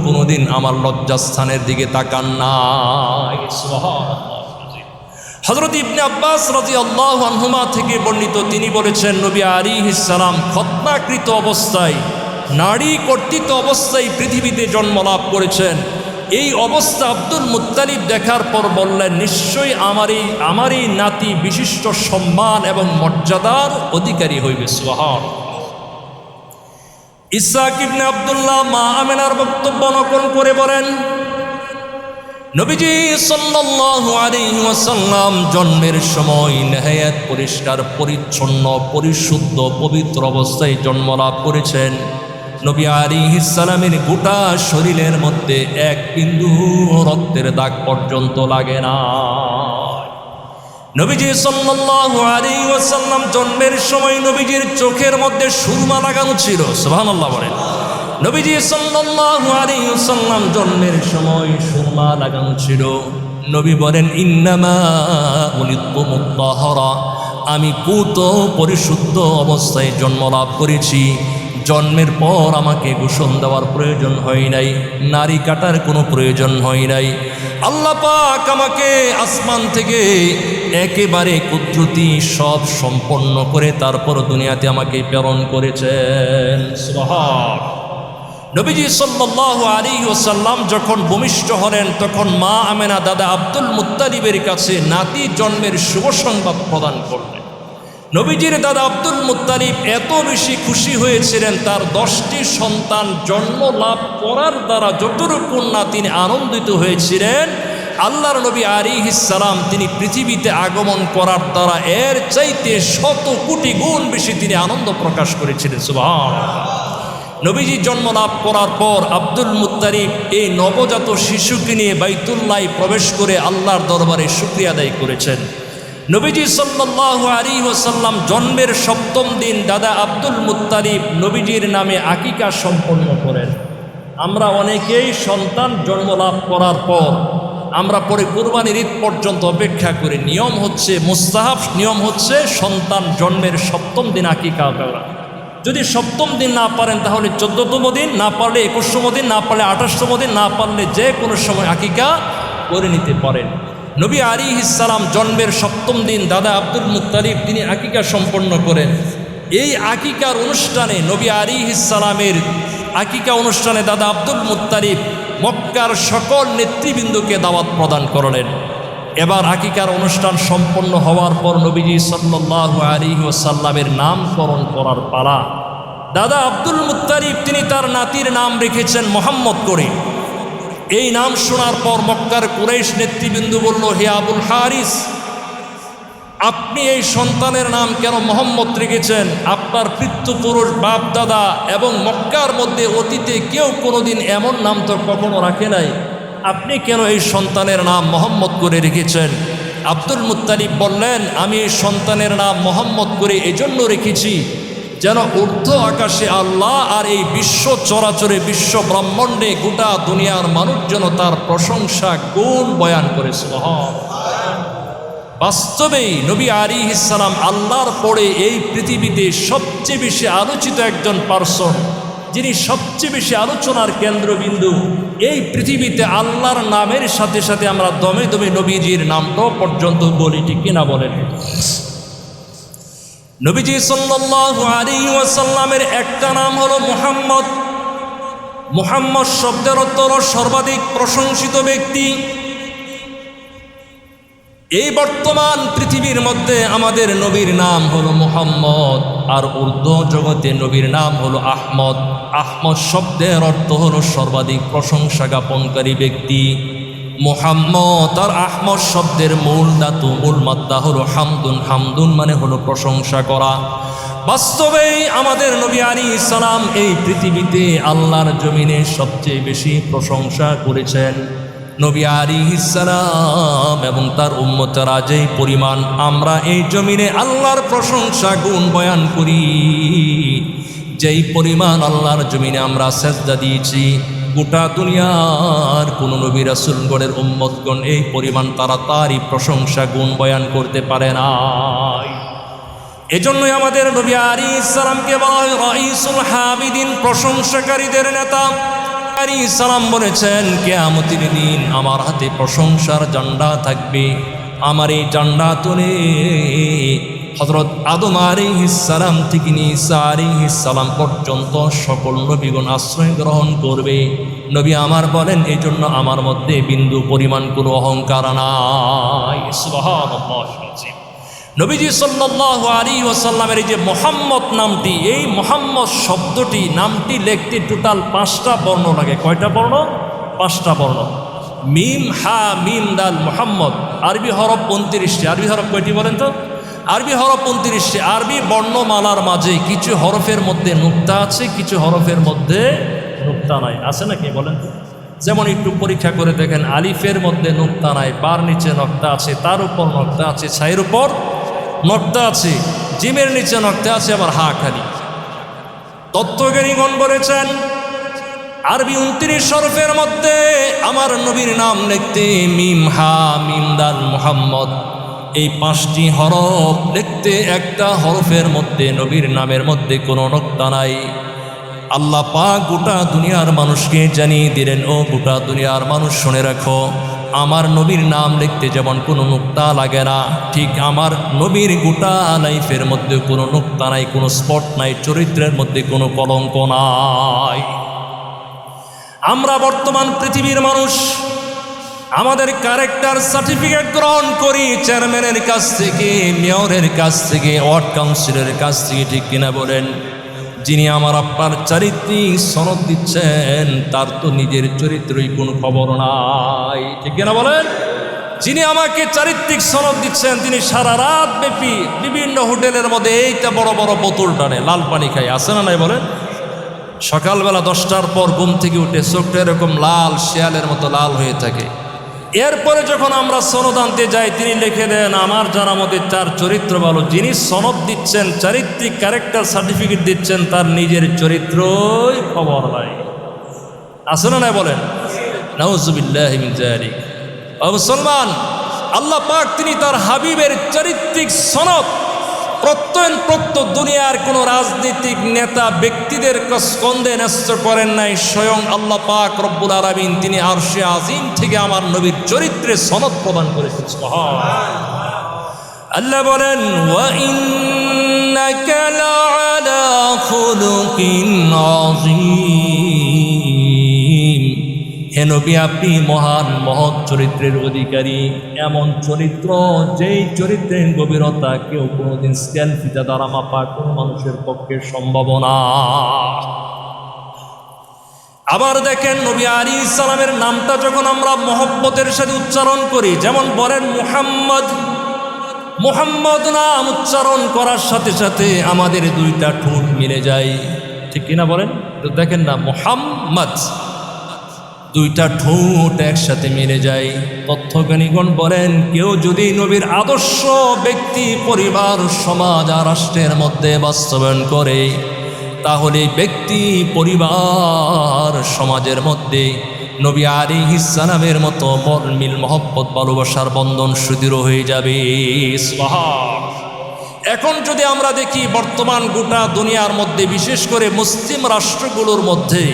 কোনোদিন আমার লজ্জাস্থানের দিকে তাকান নাই। সুবহানাল্লাহ। হযরত ইবনে আব্বাস রাদিয়াল্লাহু আনহুমা থেকে বর্ণিত, তিনি বলেছেন, নবী আলাইহিস সালাম খতনাকৃত অবস্থায়, নারী কর্তৃত অবস্থায় পৃথিবীতে জন্ম লাভ করেছেন। এই অবস্থা আব্দুল মুত্তালিব দেখার পর বললেন, নিশ্চয়ই আমারই নাতি বিশিষ্ট সম্মান এবং মর্যাদার অধিকারী হইবে। সুবহানাল্লাহ। ইসহাক ইবনে আব্দুল্লাহ মা আমেনার বক্তব্য নকল করে বলেন, নবীজি সাল্লাল্লাহু আলাইহি ওয়াসাল্লাম জন্মের সময় নেহায়াত পরিষ্কার পরিচ্ছন্ন পরিশুদ্ধ পবিত্র অবস্থায় জন্মলাভ করেছেন। নবী আলাইহিস সালামের গোটা শরীরের মধ্যে এক বিন্দু রক্তের দাগ পর্যন্ত লাগে না। নবীজি সাল্লাল্লাহু আলাইহি ওয়াসাল্লাম জন্মের সময় নবীজির চোখের মধ্যে সুরমা লাগানো ছিল। সুবহানাল্লাহ বলেন। নবীজি সাল্লাল্লাহু আলাইহি ওয়াসাল্লাম জন্মের সময় সুরমা লাগানো ছিল। নবী বলেন, ইন্নামা উলিদতু মুত্তাহারা, আমি পূত পরিশুদ্ধ অবস্থায় জন্মলাভ করেছি। জন্মের পর আমাকে গোসল দেওয়ার প্রয়োজন হয় নাই, নারী কাটার কোনো প্রয়োজন হয় নাই। আল্লাহ পাক আমাকে আসমান থেকে একেবারে কুদরতি সব সম্পন্ন করে তারপর দুনিয়াতে আমাকে প্রেরণ করেছেন। সুবহানাল্লাহ। নবীজি সাল্লাল্লাহু আলাইহি ওয়াসাল্লাম যখন ভূমিষ্ঠ হলেন তখন মা আমেনা দাদা আব্দুল মুত্তালিবের কাছে নাতি জন্মের শুভ সংবাদ প্রদান করলেন। নবীজির দাদা আব্দুল মুত্তালিব এত বেশি খুশি হয়েছিলেন, তার 10টি সন্তান জন্ম লাভ করার দ্বারা যতটুকু না তিনি আনন্দিত হয়েছিলেন, আল্লাহর নবী আলাইহিস সালাম তিনি পৃথিবীতে আগমন করার দ্বারা এর চাইতে 100 কোটি গুণ বেশি তিনি আনন্দ প্রকাশ করেছিলেন। সুবহানাল্লাহ। নবীজি জন্ম লাভ করার পর আব্দুল মুত্তালিব এই নবজাত শিশুকে নিয়ে বাইতুল্লাহ প্রবেশ করে আল্লাহর দরবারে শুকরিয়া আদায় করেছেন। নবীজি সাল্লাল্লাহু আলাইহি ওয়াসাল্লাম জন্মের 7ম দিন দাদা আব্দুল মুত্তালিব নবীজির নামে আকিকা সম্পন্ন করেন। আমরা অনেকেই সন্তান জন্ম লাভ করার পর আমরা পরে কুরবানির ঈদ পর্যন্ত অপেক্ষা করি। নিয়ম হচ্ছে, মুস্তাহাব নিয়ম হচ্ছে সন্তান জন্মের 7ম দিন আকিকা করা। যদি 7ম দিন না পারেন তাহলে 14তম দিন, না পারলে 21তম দিন, না পারলে 28তম দিন, না পারলে যে কোনো সময় আকিকা করে নিতে পারেন। নবী আলাইহিস সালাম জন্মের 7ম দিন দাদা আব্দুল মুত্তালিব তিনি আকিকা সম্পন্ন করেন। এই আকিকার অনুষ্ঠানে নবী আলাইহিস সালামের আকিকা অনুষ্ঠানে দাদা আব্দুল মুত্তালিব মক্কার সকল নেতৃবৃন্দকে দাওয়াত প্রদান করলেন। এবার আকিকার অনুষ্ঠান সম্পন্ন হওয়ার পর নবীজি সাল্লাল্লাহু আলাইহি ওয়াসাল্লামের নামকরণ করার পালা। দাদা আব্দুল মুত্তালিব তিনি তার নাতির নাম রেখেছেন মুহাম্মদ করে। এই নাম শোনার পর মক্কার কুরাইশ নেতৃবৃন্দ বলল, হে আবুল হারিস, আপনি এই সন্তানের নাম কেন মুহাম্মদ রেখেছেন? আপনার পিতৃপুরুষ বাপ দাদা এবং মক্কার মধ্যে অতীতে কেউ কোনোদিন এমন নাম তো কখনো রাখে নাই, আপনি কেন এই সন্তানের নাম মুহাম্মদ করে রেখেছেন? আব্দুল মুত্তালিব বললেন, আমি এই সন্তানের নাম মুহাম্মদ করে এজন্য রেখেছি যেন ঊর্ধ্ব আকাশে আল্লাহ আর এই বিশ্ব চরাচরে বিশ্ব ব্রহ্মাণ্ডে গোটা দুনিয়ার মানুষ যেন তার প্রশংসা গুণ বয়ান করে। বাস্তবেই নবী আলাইহিস সালাম আল্লাহর পরে এই পৃথিবীতে সবচেয়ে বেশি আলোচিত একজন পার্সন, যিনি সবচেয়ে বেশি আলোচনার কেন্দ্রবিন্দু। এই পৃথিবীতে আল্লাহর নামের সাথে সাথে আমরা দমে দমে নবীজির নামটাও পর্যন্ত বলি, ঠিক কিনা বলেন? নবীজি সাল্লাল্লাহু আলাইহি ওয়াসাল্লামের একটা নাম হলো মুহাম্মদ। মুহাম্মদ শব্দের অর্থ হলো সর্বাধিক প্রশংসিত ব্যক্তি। এই বর্তমান পৃথিবীর মধ্যে আমাদের নবীর নাম হলো মুহাম্মদ, আর উর্দু জগতে নবীর নাম হলো আহমদ। আহমদ শব্দের অর্থ হলো সর্বাধিক প্রশংসা জ্ঞাপনকারী ব্যক্তি। মুহাম্মদ আর আহমদ শব্দের মূল ধাতু, মূল মাত্রা হলো হামদুন। হামদুন মানে হলো প্রশংসা করা। বাস্তবেই আমাদের নবী আলাইহিস সালাম এই পৃথিবীতে আল্লাহর জমিনে সবচেয়ে বেশি প্রশংসা করেছেন। নবী আলাইহিস সালাম এবং তার উম্মতেরা যেই পরিমাণ আমরা এই জমিনে আল্লাহর প্রশংসা গুণ বয়ান করি, যেই পরিমাণ আল্লাহর জমিনে আমরা সেজদা দিয়েছি, গোটা দুনিয়ার কোন নবী রাসূলগণের উম্মতগণ এই পরিমাণ তারা তারই প্রশংসা গুণ বয়ান করতে পারে না। এজন্যই আমাদের নবী আলাইহিস সালামকে বলা হয় রাইসুল হামিদিন, প্রশংসাকারীদের নেতা। আলাইহিস সালাম বলেছেন, কিয়ামতের দিন আমার হাতে প্রশংসার ঝান্ডা থাকবে। আমার এই ঝান্ডা তুলে হযরত আদম আলাইহিস সালাম থেকে নিয়ে ঈসা আলাইহিস সালাম পর্যন্ত সকল নবীগণ আশ্রয় গ্রহণ করবে। নবী আমার বলেন, এই জন্য আমার মধ্যে বিন্দু পরিমাণ কোনো অহংকার নাই। সুবহানাল্লাহ। নবীজি সাল্লাল্লাহু আলাইহি ওয়াসাল্লামের এই যে মুহাম্মদ নামটি, এই মুহাম্মদ শব্দটি নামটি লিখতে টোটাল 5টা বর্ণ লাগে। কয়টা বর্ণ? 5টা বর্ণ। মিম, হা, মিম, দাল, মুহাম্মদ। আরবি হরফ 29টি। আরবি হরফ কয়টি বলেন তো? আরবি হরফ 29টি। আরবি বর্ণমালার মাঝে কিছু হরফের মধ্যে নুক্তা আছে, কিছু হরফের মধ্যে নুক্তা নাই। আছে নাকি বলেন তো? যেমন একটু পরীক্ষা করে দেখেন, আলিফের মধ্যে নুক্তা নাই, বার নিচে নক্তা আছে, তার উপর নক্তা আছে, ছাইয়ের উপর নক্তা আছে, জিমের নিচে নক্তা আছে, আবার হা খালি। তত্ত্বজ্ঞানীগণ বলেছেন আরবি 29 হরফের মধ্যে আমার নবীর নাম লিখতে মিম, হা, মিম, দাল, মুহাম্মদ, এই 5টি হরফ লিখতে একটা হরফের মধ্যে নবীর নামের মধ্যে কোনো নক্তা নাই। আল্লাহ পাক গোটা দুনিয়ার মানুষকে জানিয়ে দিলেন, ও গোটা দুনিয়ার মানুষ শুনে রাখো, আমার নবীর নাম লিখতে যেমন কোনো নুক্তা লাগে না, ঠিক আমার নবীর গোটা লাইফের মধ্যে কোনো নুক্তা নাই, কোনো স্পট নাই, চরিত্রের মধ্যে কোনো কলঙ্ক নাই। আমরা বর্তমান পৃথিবীর মানুষ আমাদের ক্যারেক্টার সার্টিফিকেট গ্রহণ করি চেয়ারম্যানের কাছ থেকে, মেয়রের কাছ থেকে, ওয়ার্ড কাউন্সিলের কাছ থেকে, ঠিক কিনা বলেন? যিনি আমার আপনার চারিত্রিক সনদ দিচ্ছেন তার তো নিজের চরিত্রই কোনো খবর নাই, ঠিক কিনা বলেন? যিনি আমাকে চারিত্রিক সনদ দিচ্ছেন তিনি সারা রাত ব্যাপী বিভিন্ন হোটেলের মধ্যে এইটা বড় বড় বোতল টানে, লাল পানি খায়। আছে না নাই বলেন? সকালবেলা 10টার পর ঘুম থেকে উঠে চোখটা এরকম লাল, শিয়ালের মতো লাল হয়ে থাকে। এরপরে যখন আমরা সনদ আনতে যাই তিনি লিখে দেন আমার জানা মতে তার চরিত্র ভালো। যিনি সনদ দিচ্ছেন, চারিত্রিক ক্যারেক্টার সার্টিফিকেট দিচ্ছেন, তার নিজের চরিত্রই খবর নাই। আছে না নাই বলেন? নাউজুবিল্লাহি মিন যালিক। ও মুসলমান, আল্লাহ পাক তিনি তার হাবিবের চারিত্রিক সনদ প্রত্যয়নপ্রত্য দুনিয়ার কোন রাজনৈতিক নেতা ব্যক্তিদের স্কন্ধে ন্যস্ত করেন নাই। স্বয়ং আল্লাহ পাক রব্বুল আলামিন তিনি আরশে আজিম থেকে আমার নবীর চরিত্রে সনদ প্রদান করেছেন। আল্লাহ বলেন, ওয়া ইন্নাকা লাআলা খুলুকিন আযীম, হে নবী আপনি মহান মহৎ চরিত্রের অধিকারী, এমন চরিত্র যেই চরিত্রের গভীরতা কেউ কোনোদিন স্কেল ফিতা দ্বারা মাপা কোনো মানুষের পক্ষে সম্ভব না। আবার দেখেন নবী আলাইহিস সালামের নামটা যখন আমরা মহব্বতের সাথে উচ্চারণ করি, যেমন বলেন মুহাম্মদ, মুহাম্মদ নাম উচ্চারণ করার সাথে সাথে আমাদের দুইটা ঠোঁট মিলে যায়, ঠিক কিনা বলেন? তো দেখেন না, মুহাম্মদ, দুইটা ঠোঁট একসাথে মিলে যায়। তথ্যজ্ঞানীগণ বলেন কেউ যদি নবীর আদর্শ ব্যক্তি, পরিবার, সমাজ আর রাষ্ট্রের মধ্যে বাস্তবায়ন করে, তাহলে ব্যক্তি, পরিবার, সমাজের মধ্যে নবী আলাইহিস সালামের মতো মিল, মহব্বত, ভালোবাসার বন্ধন সুদৃঢ় হয়ে যাবে। এখন যদি আমরা দেখি বর্তমান গোটা দুনিয়ার মধ্যে, বিশেষ করে মুসলিম রাষ্ট্রগুলোর মধ্যে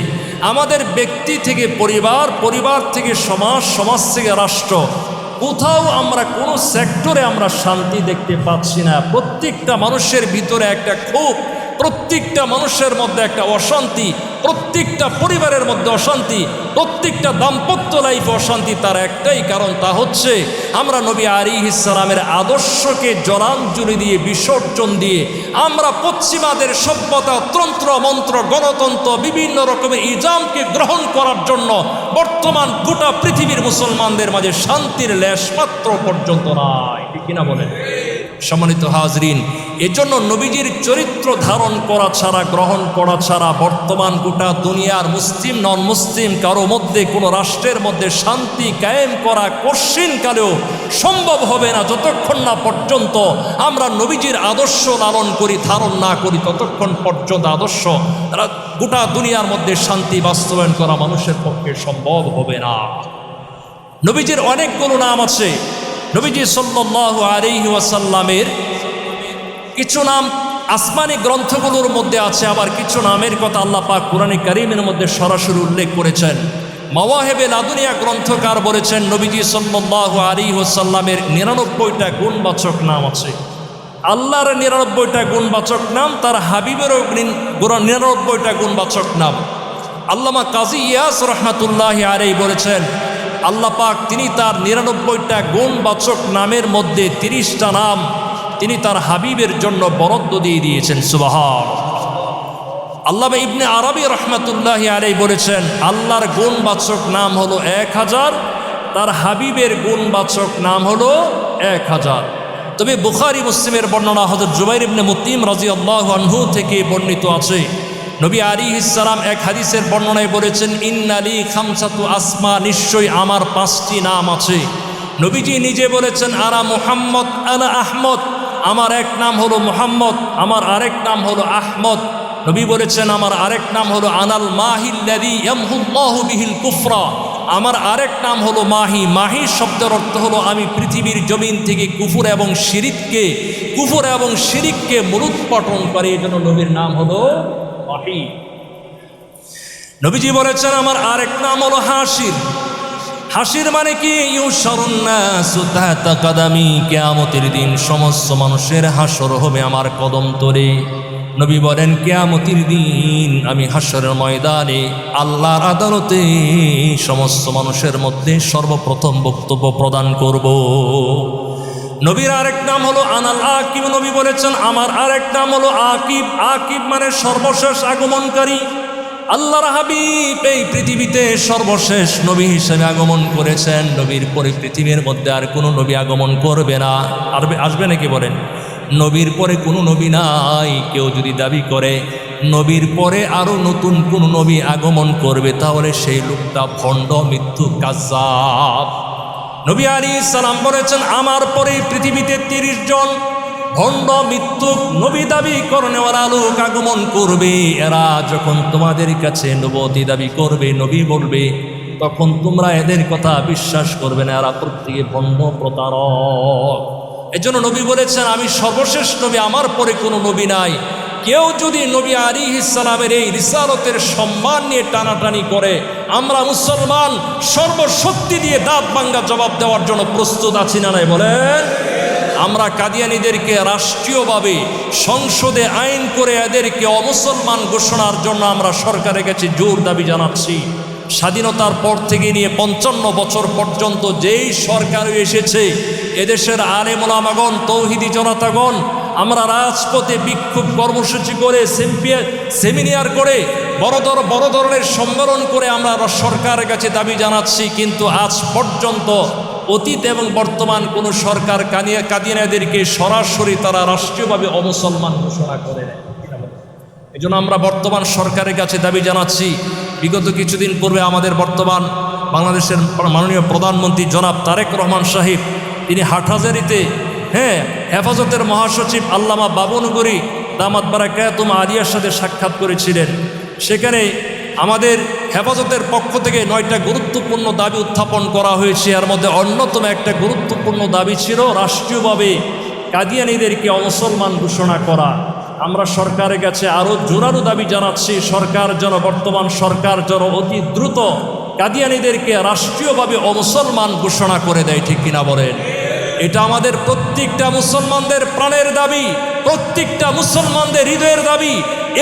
আমাদের ব্যক্তি থেকে পরিবার, পরিবার থেকে সমাজ, সমাজ থেকে রাষ্ট্র, কোথাও আমরা কোনো সেক্টরে আমরা শান্তি দেখতে পাচ্ছি না। প্রত্যেকটা মানুষের ভিতরে একটা ক্ষোভ, প্রত্যেকটা মানুষের মধ্যে একটা অশান্তি, প্রত্যেকটা পরিবারের মধ্যে অশান্তি, প্রত্যেকটা দাম্পত্য লাইফে অশান্তি। তার একটাই কারণ, তা হচ্ছে আমরা নবী আলাইহিস সালামের আদর্শকে জলাঞ্জলি দিয়ে, বিসর্জন দিয়ে আমরা পশ্চিমাদের সভ্যতা, তন্ত্র মন্ত্র, গণতন্ত্র, বিভিন্ন রকমের ইজামকে গ্রহণ করার জন্য বর্তমান গোটা পৃথিবীর মুসলমানদের মাঝে শান্তির লেশমাত্র পর্যন্ত নাই, ঠিক কিনা বলেন? সম্মানিত হাজরিন, এজন্য নবীজির চরিত্র ধারণ করা ছাড়া, গ্রহণ করা ছাড়া বর্তমান গোটা দুনিয়ার মুসলিম, নন মুসলিম কারো মধ্যে, কোনো রাষ্ট্রের মধ্যে শান্তি কায়েম করা কঠিনকালেও সম্ভব হবে না, যতক্ষণ না পর্যন্ত আমরা নবীজির আদর্শ লালন করি, ধারণ না করি, ততক্ষণ পর্যন্ত আদর্শ গোটা দুনিয়ার মধ্যে শান্তি বাস্তবায়ন করা মানুষের পক্ষে সম্ভব হবে না। নবীজির অনেকগুলো নাম আছে। নবীজি সাল্লাল্লাহু আলাইহি ওয়াসাল্লামের কিছু নাম আসমানি গ্রন্থগুলোর মধ্যে আছে, আবার কিছু নামের কথা আল্লাহ পাক কুরআনে কারীমের মধ্যে সরাসরি উল্লেখ করেছেন। মাওয়াহিবে লাদুনিয়া গ্রন্থকার বলেছেন নবীজি সাল্লাল্লাহু আলাইহি ওয়াসাল্লামের 99টা গুণবাচক নাম আছে। আল্লাহর 99টা গুণবাচক নাম, তার হাবিবেরও 99টা গুণবাচক নাম। আল্লামা কাজী ইয়াস রহমাতুল্লাহি আলাইহি বলেছেন, আল্লাহ পাক তিনি তার 99টা গুণবাচক নামের মধ্যে 30টা নাম তিনি তার হাবিবের জন্য বরাদ্দ দিয়ে দিয়েছেন। সুবহানাল্লাহ। আল্লামা ইবনে আরবি রহমাতুল্লাহি আলাইহি বলেছেন, আল্লাহর গুণবাচক নাম হলো 1000, তার হাবিবের গুণবাচক নাম হলো 1000। তবে বুখারী মুসলিমের বর্ণনা হযরত জুবাইর ইবনে মুতিম রাদিয়াল্লাহু আনহু থেকে বর্ণিত আছে, নবী আলাইহিস সালাম এক হাদিসের বর্ণনায় বলেছেন, ইন্নালি খামসাতু আসমা, নিশ্চয়ই আমার 5টি নাম আছে। নবীজি নিজে বলেছেন, আনা মুহাম্মদ আনা আহমদ, আমার এক নাম হলো মুহাম্মদ, আমার আরেক নাম হলো আহমদ। নবী বলেছেন, আমার আরেক নাম হলো আনাল মাহিল্লাযী ইয়ামহুল্লাহু বিহিল কুফরা, আমার আরেক নাম হলো মাহি। মাহি শব্দের অর্থ হলো আমি পৃথিবীর জমিন থেকে কুফর এবং শিরিককে মূলোৎপাটন করে, এই জন্য নবীর নাম হলো মাহি। নবীজি বলেছেন, আমার আরেক নাম হলো হাসির। হাসির মানে কি? ইউশারুন নাসু তাহতা কাদামি, কিয়ামতের দিন সমস্ত মানুষের হাসর হবে আমার কদম তলে। নবী বলেন, কিয়ামতের দিন আমি হাসরের ময়দানে আল্লাহর আদালতে সমস্ত মানুষের মধ্যে সর্বপ্রথম বক্তব্য প্রদান করব। নবীর আরেক নাম হলো আনাল আকিব। নবী বলেছেন, আমার আরেক নাম হলো আকিব। আকিব মানে সর্বশেষ আগমনকারী। আল্লাহর হাবিব এই পৃথিবীতে সর্বশেষ নবী হিসেবে আগমন করেছেন। নবীর পরে পৃথিবীর মধ্যে আর কোনো নবী আগমন করবে না। আসবে নাকি বলেন? নবীর পরে কোনো নবী নাই। কেউ যদি দাবি করে নবীর পরে আরও নতুন কোন নবী আগমন করবে, তাহলে সেই লোকটা ভণ্ড, মিথ্যু, কায্যাব। নবী আলাইহিস সালাম বলেছেন, আমার পরে পৃথিবীতে 30 জন ভণ্ড, মিথ্যুক, নবী দাবি করনেওয়ালা লোক আগমন করবে। এরা যখন তোমাদের কাছে নবুয়তি দাবি করবে, নবী বলবে, তখন তোমরা এদের কথা বিশ্বাস করবে না। এরা প্রত্যেকে ভণ্ড, প্রতারক। এজন্য নবী বলেছেন, আমি সর্বশেষ নবী, আমার পরে কোনো নবী নাই। কেউ যদি নবী আলাইহিস সালামের এই রিসালতের সম্মান নিয়ে টানাটানি করে, আমরা মুসলমান সর্বশক্তি দিয়ে দাঁত ভাঙ্গা জবাব দেওয়ার জন্য প্রস্তুত আছি না নাই বলেন? আমরা কাদিয়ানীদেরকে রাষ্ট্রীয়ভাবে সংসদে আইন করে এদেরকে অমুসলমান ঘোষণার জন্য আমরা সরকারের কাছে জোর দাবি জানাচ্ছি। স্বাধীনতার পর থেকে নিয়ে 55 বছর পর্যন্ত যেই সরকার এসেছে, এদেশের আলেম ওলামাগণ, তৌহিদি জনতাগণ, আমরা রাজপথে বিক্ষোভ কর্মসূচি করে, সেমিনার করে, বড় ধরনের সম্মেলন করে আমরা সরকারের কাছে দাবি জানাচ্ছি। কিন্তু আজ পর্যন্ত অতীত এবং বর্তমান কোন সরকার কাদিয়ানীদেরকে সরাসরি তারা রাষ্ট্রীয়ভাবে অমুসলমান ঘোষণা করে নেয়। এই জন্য আমরা বর্তমান সরকারের কাছে দাবি জানাচ্ছি, বিগত কিছুদিন পূর্বে আমাদের বর্তমান বাংলাদেশের মাননীয় প্রধানমন্ত্রী জনাব তারেক রহমান সাহেব, তিনি হাটহাজারীতে হেফাজতের মহাসচিব আল্লামা বাবুনগরী দামাত বারাকাতুহু আলিয়ার সাথে সাক্ষাৎ করেছিলেন। সেখানে আমাদের হেফাজতের পক্ষ থেকে 9টা গুরুত্বপূর্ণ দাবি উত্থাপন করা হয়েছে। এর মধ্যে অন্যতম একটা গুরুত্বপূর্ণ দাবি ছিল রাষ্ট্রীয়ভাবে কাদিয়ানীদেরকে অমুসলমান ঘোষণা করা। আমরা সরকারের কাছে আরও জোরালো দাবি জানাচ্ছি, বর্তমান সরকার যেন অতি দ্রুত কাদিয়ানীদেরকে রাষ্ট্রীয়ভাবে অমুসলমান ঘোষণা করে দেয়। ঠিক কিনা বলেন? এটা আমাদের প্রত্যেকটা মুসলমানদের প্রাণের দাবি, প্রত্যেকটা মুসলমানদের হৃদয়ের দাবি।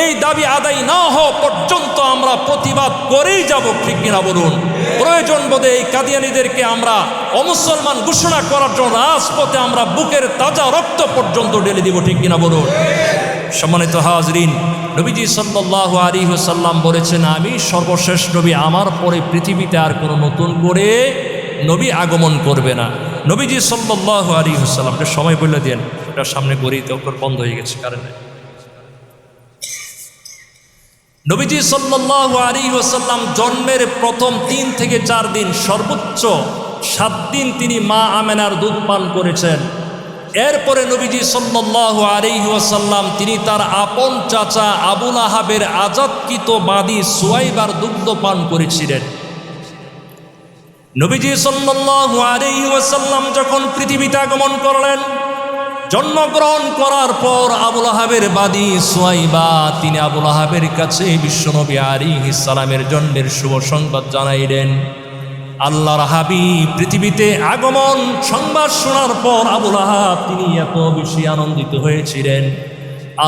এই দাবি আদায় না হওয়া পর্যন্ত আমরা প্রতিবাদ করেই যাব। ঠিক কিনা বলুন? প্রয়োজন বোধে এই কাদিয়ানীদেরকে আমরা অমুসলমান ঘোষণা করার জন্য রাজপথে আমরা বুকের তাজা রক্ত পর্যন্ত ঢেলে দিব। ঠিক কিনা বলুন? সম্মানিত হাজরিন, নবীজি সাল্লাল্লাহু আলাইহি ওয়াসাল্লাম বলেছেন, আমি সর্বশেষ নবী, আমার পরে পৃথিবীতে আর কোনো নতুন করে নবী আগমন করবে না। নবীজি সাল্লাল্লাহু আলাইহি ওয়াসাল্লাম, এটা সময় বলে দেন, এটা সামনে গড়িতে ওপর বন্ধ হয়ে গেছে কারণে। নবীজি সাল্লাল্লাহু আলাইহি ওয়াসাল্লাম জন্মের প্রথম 3 থেকে 4 দিন, সর্বোচ্চ 7 দিন তিনি মা আমেনার দুধ পান করেছেন। এরপরে নবীজি সাল্লাল্লাহু আলাইহি ওয়াসাল্লাম তিনি তার আপন চাচা আবু লাহাবের আজাদকৃত বাদী সুয়াইবার দুগ্ধ পান করেছিলেন। নবীজি সাল্লাল্লাহু আলাইহি ওয়াসাল্লাম যখন পৃথিবীতে আগমন করলেন, জন্মগ্রহণ করার পর আবু লাহাবের বাদী সুয়াইবা তিনি আবু লাহাবের কাছে বিশ্বনবী আলাইহিস সালামের জন্মের শুভ সংবাদ জানাইলেন। আল্লাহর হাবিব পৃথিবীতে আগমন সংবাদ শোনার পর আবুল আহাব তিনি এত বেশি আনন্দিত হয়েছিলেন,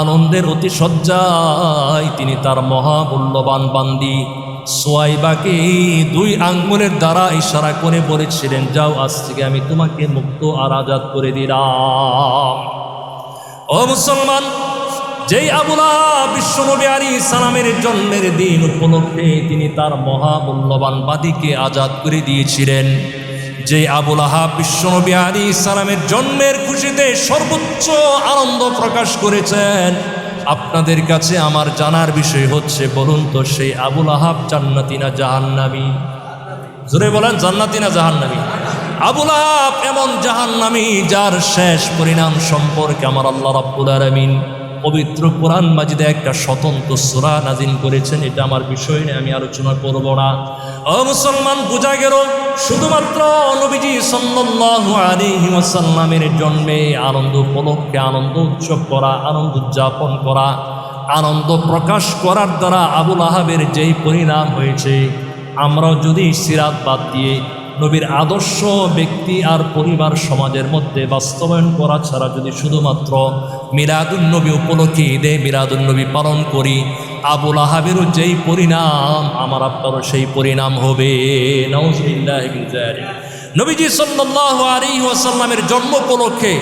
আনন্দের অতিশয্যায় তিনি তার মহামূল্যবান বান্দি সুয়াইবাকে 2 আঙ্গুলের দ্বারা ইশারা করে বলেছিলেন, যাও আজ থেকে আমি তোমাকে মুক্ত আর আজাদ করে দিলাম। ও মুসলমান, যেই আবুল আহাব বিশ্বনবী আলাইহিস সালামের জন্মের দিন উপলক্ষে তিনি তার মহামূল্যবান বাদীকে আজাদ করে দিয়েছিলেন, যে আবুল আহাব বিশ্বনবী আলাইহিস সালামের জন্মের খুশিতে সর্বোচ্চ আনন্দ প্রকাশ করেছেন, আপনাদের কাছে আমার জানার বিষয় হচ্ছে, বলুন তো সেই আবুল আহাব জান্নাতি না জাহান্নামী? জোরে বলেন, জান্নাতি না জাহান্নামী? আবুল আহাব এমন জাহান্নামী যার শেষ পরিণাম সম্পর্কে আমার আল্লাহ রাব্বুল আলামিন পবিত্র কোরআন মাজিদে একটা স্বতন্ত্র সূরা নাজিল করেছেন। এটা আমার বিষয় নিয়ে আমি আলোচনা করব না। ও মুসলমান, বোঝা গেল শুধুমাত্র নবীজি সাল্লাল্লাহু আলাইহি ওয়াসাল্লামের জন্মে আনন্দ উপলক্ষে আনন্দ উৎসব করা, আনন্দ উদযাপন করা, আনন্দ প্রকাশ করার দ্বারা আবুল আহাবের যেই পরিণাম হয়েছে, আমরাও যদি সিরাত বাদ দিয়ে নবীর আদর্শ ব্যক্তি আর পরিবার সমাজের মধ্যে বাস্তবায়ন করা ছাড়া যদি শুধুমাত্র মিলাদুন নবী উপলক্ষে ঈদে মিলাদুন নবী পালন করি, আবুল আহাবেরও যেই পরিণাম আমার আপনারও সেই পরিণাম হবে। নাউযুবিল্লাহি মিন যালিক। নবীজি সাল্লাল্লাহু আলাইহি ওয়াসাল্লামের জন্ম উপলক্ষে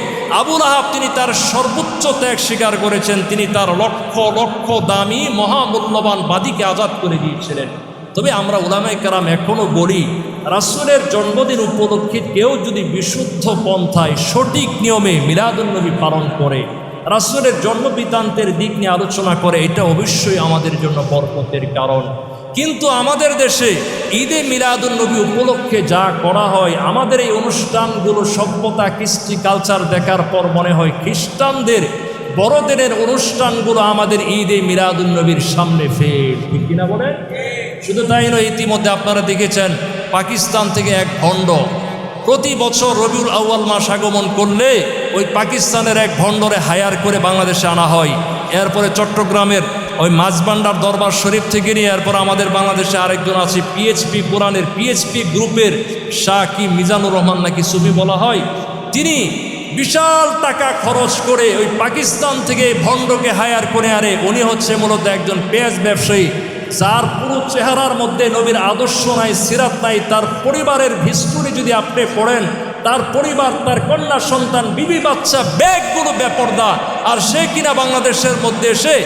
আবুল আহাব তিনি তার সর্বোচ্চ ত্যাগ স্বীকার করেছেন, তিনি তার লক্ষ লক্ষ দামি মহামূল্যবান বাদীকে আজাদ করে দিয়েছিলেন। তবে আমরা উলামায়ে কেরাম এখনও বলি, রাসূলের জন্মদিন উপলক্ষে কেউ যদি বিশুদ্ধ পন্থায় সঠিক নিয়মে মিলাদুন নবী পালন করে, রাসূলের জন্মবৃত্তান্তের দিক নিয়ে আলোচনা করে, এটা অবশ্যই আমাদের জন্য বরকতের কারণ। কিন্তু আমাদের দেশে ঈদে মিলাদুন নবী উপলক্ষে যা করা হয়, আমাদের এই অনুষ্ঠানগুলো সভ্যতা কৃষ্টি কালচার দেখার পর মনে হয় খ্রিস্টানদের বড়দিনের অনুষ্ঠানগুলো আমাদের ঈদে মিলাদুন নবীর সামনে ফেল, ঠিক কিনা বলে? শুধু তাই নয়, ইতিমধ্যে আপনারা দেখেছেন পাকিস্তান থেকে এক ভণ্ড প্রতি বছর রবিউল আউয়াল মাস আগমন করলে ওই পাকিস্তানের এক ভণ্ডরে হায়ার করে বাংলাদেশে আনা হয়। এরপরে চট্টগ্রামের ওই মাঝবান্ডার দরবার শরীফ থেকে নিয়ে এরপর আমাদের বাংলাদেশে আরেকজন আছে পিএইচপি কোরআনের পিএইচপি গ্রুপের শাহ কি মিজানুর রহমান নাকি সুফি বলা হয়, তিনি বিশাল টাকা খরচ করে ওই পাকিস্তান থেকে ভণ্ডকে হায়ার করে আনে। উনি হচ্ছে মূলত একজন পেঁয়াজ ব্যবসায়ী, যার পুরো চেহারার মধ্যে নবীর আদর্শ নাই, সিরাত নাই। তার পরিবারের হিস্টোরি যদি আপনি পড়েন, তার পরিবার, তার কন্যা সন্তান, বিবি বাচ্চা ব্যাগগুলো বেপর্দা, আর সে কিনা বাংলাদেশের মধ্যে এসে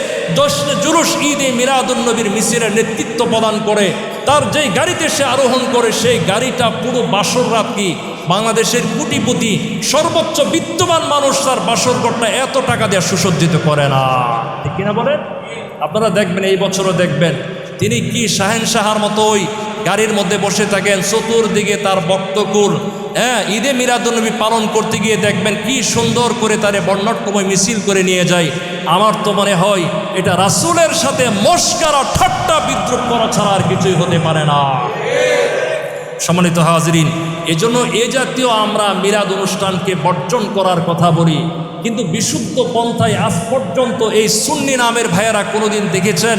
জুলুস ঈদে মিলাদুন নবীর মিছিলের নেতৃত্ব প্রদান করে। তার যেই গাড়িতে সে আরোহণ করে, সেই গাড়িটা পুরো বাসর রাত কি বাংলাদেশের কোটিপতি সর্বোচ্চ বিত্তবান মানুষ তার বাসর ঘরটা এত টাকা দিয়ে সুসজ্জিত করে না, ঠিক কিনা বলেন? আপনারা দেখবেন, এই বছরও দেখবেন তিনি কি শাহেনশাহার মতো ওই গাড়ির মধ্যে বসে থাকেন, চতুর্দিকে তার বক্তকুল। ঈদে মিলাদুন নবী পালন করতে গিয়ে দেখবেন কি সুন্দর করে তারে বর্ণাঢ্যময় মিছিল করে নিয়ে যায়। আমার তো মনে হয় এটা রাসূলের সাথে মস্করা ঠাট্টা বিদ্রুপ করা ছাড়া আর কিছুই হতে পারে না। সম্মানিত হাজরিন, এজন্য এ জাতীয় আমরা মিলাদ অনুষ্ঠানকে বর্জন করার কথা বলি, কিন্তু বিশুদ্ধ পন্থায় আজ পর্যন্ত এই সুন্নি নামের ভাইয়েরা কোনোদিন দেখেছেন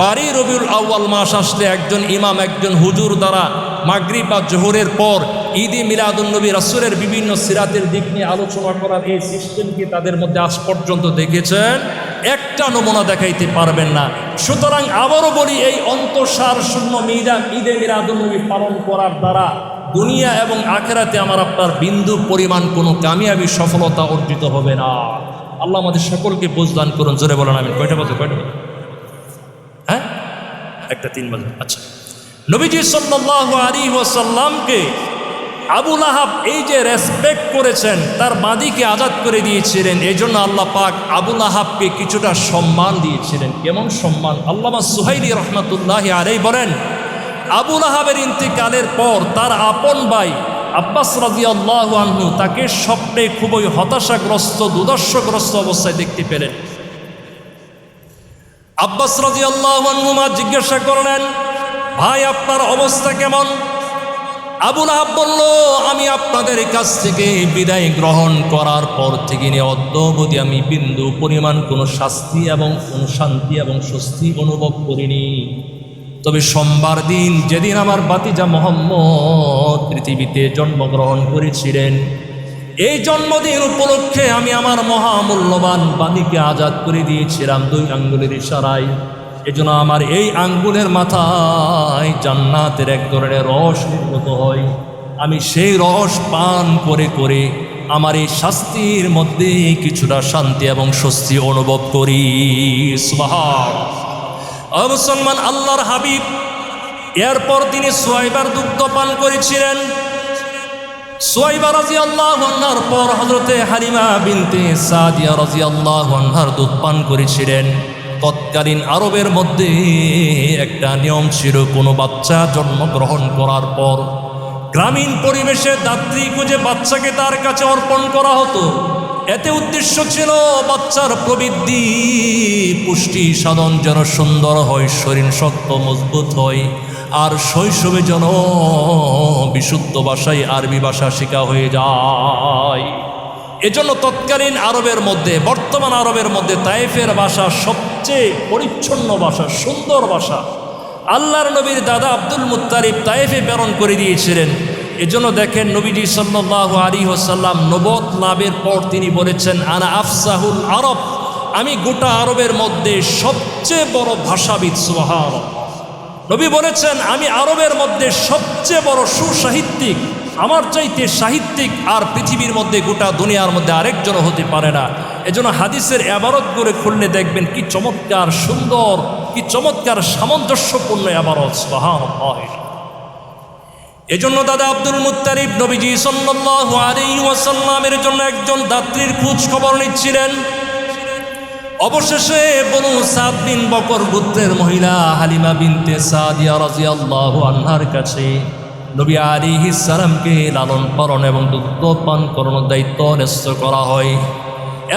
বারী রবিউল আউয়াল মাস আসলে একজন ইমাম, একজন হুজুর দ্বারা মাগরিব বা জোহরের পর ঈদে মিলাদুন নবী রাসূলের বিভিন্ন সিরাতের দিক নিয়ে আলোচনা করার এই সিস্টেম কি তাদের মধ্যে আজ পর্যন্ত দেখেছেন? একটা নমুনা দেখাইতে পারবেন না। সুতরাং আবারও বলি, এই অন্তঃসার শূন্য ঈদে মিলাদুন নবী পালন করার দ্বারা দুনিয়া এবং আখেরাতে আমার আপনার বিন্দু পরিমাণ কোনো কামিয়াবি সফলতা অর্জিত হবে না। আল্লাহ আমাদের সকলকে বুঝদান করুন। জোরে বলেন আমিন। কয়টা বাজে? হ্যাঁ, 1:03 বাজে। আচ্ছা, নবীজি সাল্লাল্লাহু আলাইহি ওয়াসাল্লামকে আবুল আহাব এই যে রেসপেক্ট করেছেন, তার বাদীকে আজাদ করে দিয়েছিলেন, এই জন্য আল্লাহ পাক আবুল আহাবকে কিছুটা সম্মান দিয়েছিলেন। কেমন সম্মান? আল্লামা সুহাইলি রহমাতুল্লাহি আলাইহি বলেন, আবুল আহাবের ইন্তেকালের পর তার আপন ভাই আব্বাস রাদিয়াল্লাহু আনহু তাকে স্বপ্নে খুবই হতাশাগ্রস্ত, দুর্দশাগ্রস্ত অবস্থায় দেখতে পেলেন। আব্বাস রাদিয়াল্লাহু আনহু জিজ্ঞাসা করলেন, ভাই আপনার অবস্থা কেমন? আবুল আহাব বলল, আমি আপনাদের কাছ থেকে বিদায় গ্রহণ করার পর থেকে নিয়ে অদ্যাবধি আমি বিন্দু পরিমাণ কোনো শাস্তি এবং কোনো শান্তি এবং স্বস্তি অনুভব করিনি। তবে সোমবার দিন যেদিন আমার ভাতিজা মুহাম্মদ পৃথিবীতে জন্মগ্রহণ করেছিলেন, এই জন্মদিন উপলক্ষে আমি আমার মহামূল্যবান বাণীকে আজাদ করে দিয়েছিলাম 2 আঙ্গুলের ইশারায়। এজন্য আমার এই আঙ্গুলের মাথায় জান্নাতের এক ধরনের রস নির্গত হয়। আমি সেই রস পান করে করে আমার এই শাস্তির মধ্যে কিছুটা শান্তি এবং স্বস্তি অনুভব করি। সুবহানাল্লাহ। মুসলমান, আল্লাহর হাবিব এরপর তিনি সুয়াইবার দুগ্ধ পান করেছিলেন। সুয়াইবা রাদিয়াল্লাহু আনহার পর হযরতে হালিমা বিনতে সাদিয়া রাদিয়াল্লাহু আনহার দুধ পান করেছিলেন। তৎকালীন আরবের মধ্যে একটা নিয়ম ছিল, কোনো বাচ্চা জন্মগ্রহণ করার পর গ্রামীণ পরিবেশে দাত্রী খুঁজে বাচ্চাকে তার কাছে অর্পণ করা হতো। এতে উদ্দেশ্য ছিল বাচ্চার প্রবৃদ্ধি পুষ্টি সাধন যেন সুন্দর হয়, শরীর শক্ত মজবুত হয়, আর শৈশবে যেন বিশুদ্ধ ভাষায় আরবি ভাষা শেখা হয়ে যায়। এজন্য তৎকালীন আরবের মধ্যে, বর্তমান আরবের মধ্যে তায়েফের ভাষা সবচেয়ে পরিচ্ছন্ন ভাষা, সুন্দর ভাষা। আল্লাহর নবীর দাদা আব্দুল মুত্তালিব তায়েফে প্রেরণ করে দিয়েছিলেন। এজন্য দেখেন নবীজি সাল্লাল্লাহু আলাইহি ওয়াসাল্লাম নবুয়ত লাভের পর তিনি বলেছেন, আনা আফসাহুল আরব, আমি গোটা আরবের মধ্যে সবচেয়ে বড় ভাষাবিদ। সুবহানাল্লাহ। নবী বলেছেন, আমি আরবের মধ্যে সবচেয়ে বড় সুসাহিত্যিক, আমার চাইতে সাহিত্যিক আর পৃথিবীর মধ্যে গোটা দুনিয়ার মধ্যে আরেকজন হতে পারে না। এজন্য হাদিসের ইবারত করে খুললে দেখবেন কি চমৎকার সুন্দর, কি চমৎকার সামঞ্জস্যপূর্ণ ইবারত। সুবহানাল্লাহ। এজন্য দাদা আব্দুল মুত্তালিব নবীজি সাল্লাল্লাহু আলাইহি ওয়াসাল্লামের জন্য একজন দাত্রীর খোঁজ খবর নিচ্ছিলেন। অবশেষে বনু সাদ বিন বকর গোত্রের মহিলা হালিমা বিনতে সাদিয়া রাদিয়াল্লাহু আনহার কাছে নবী আলাইহিস সালামকে লালন পালন এবং দুগ্ধ পান করানোর দায়িত্ব ন্যস্ত করা হয়।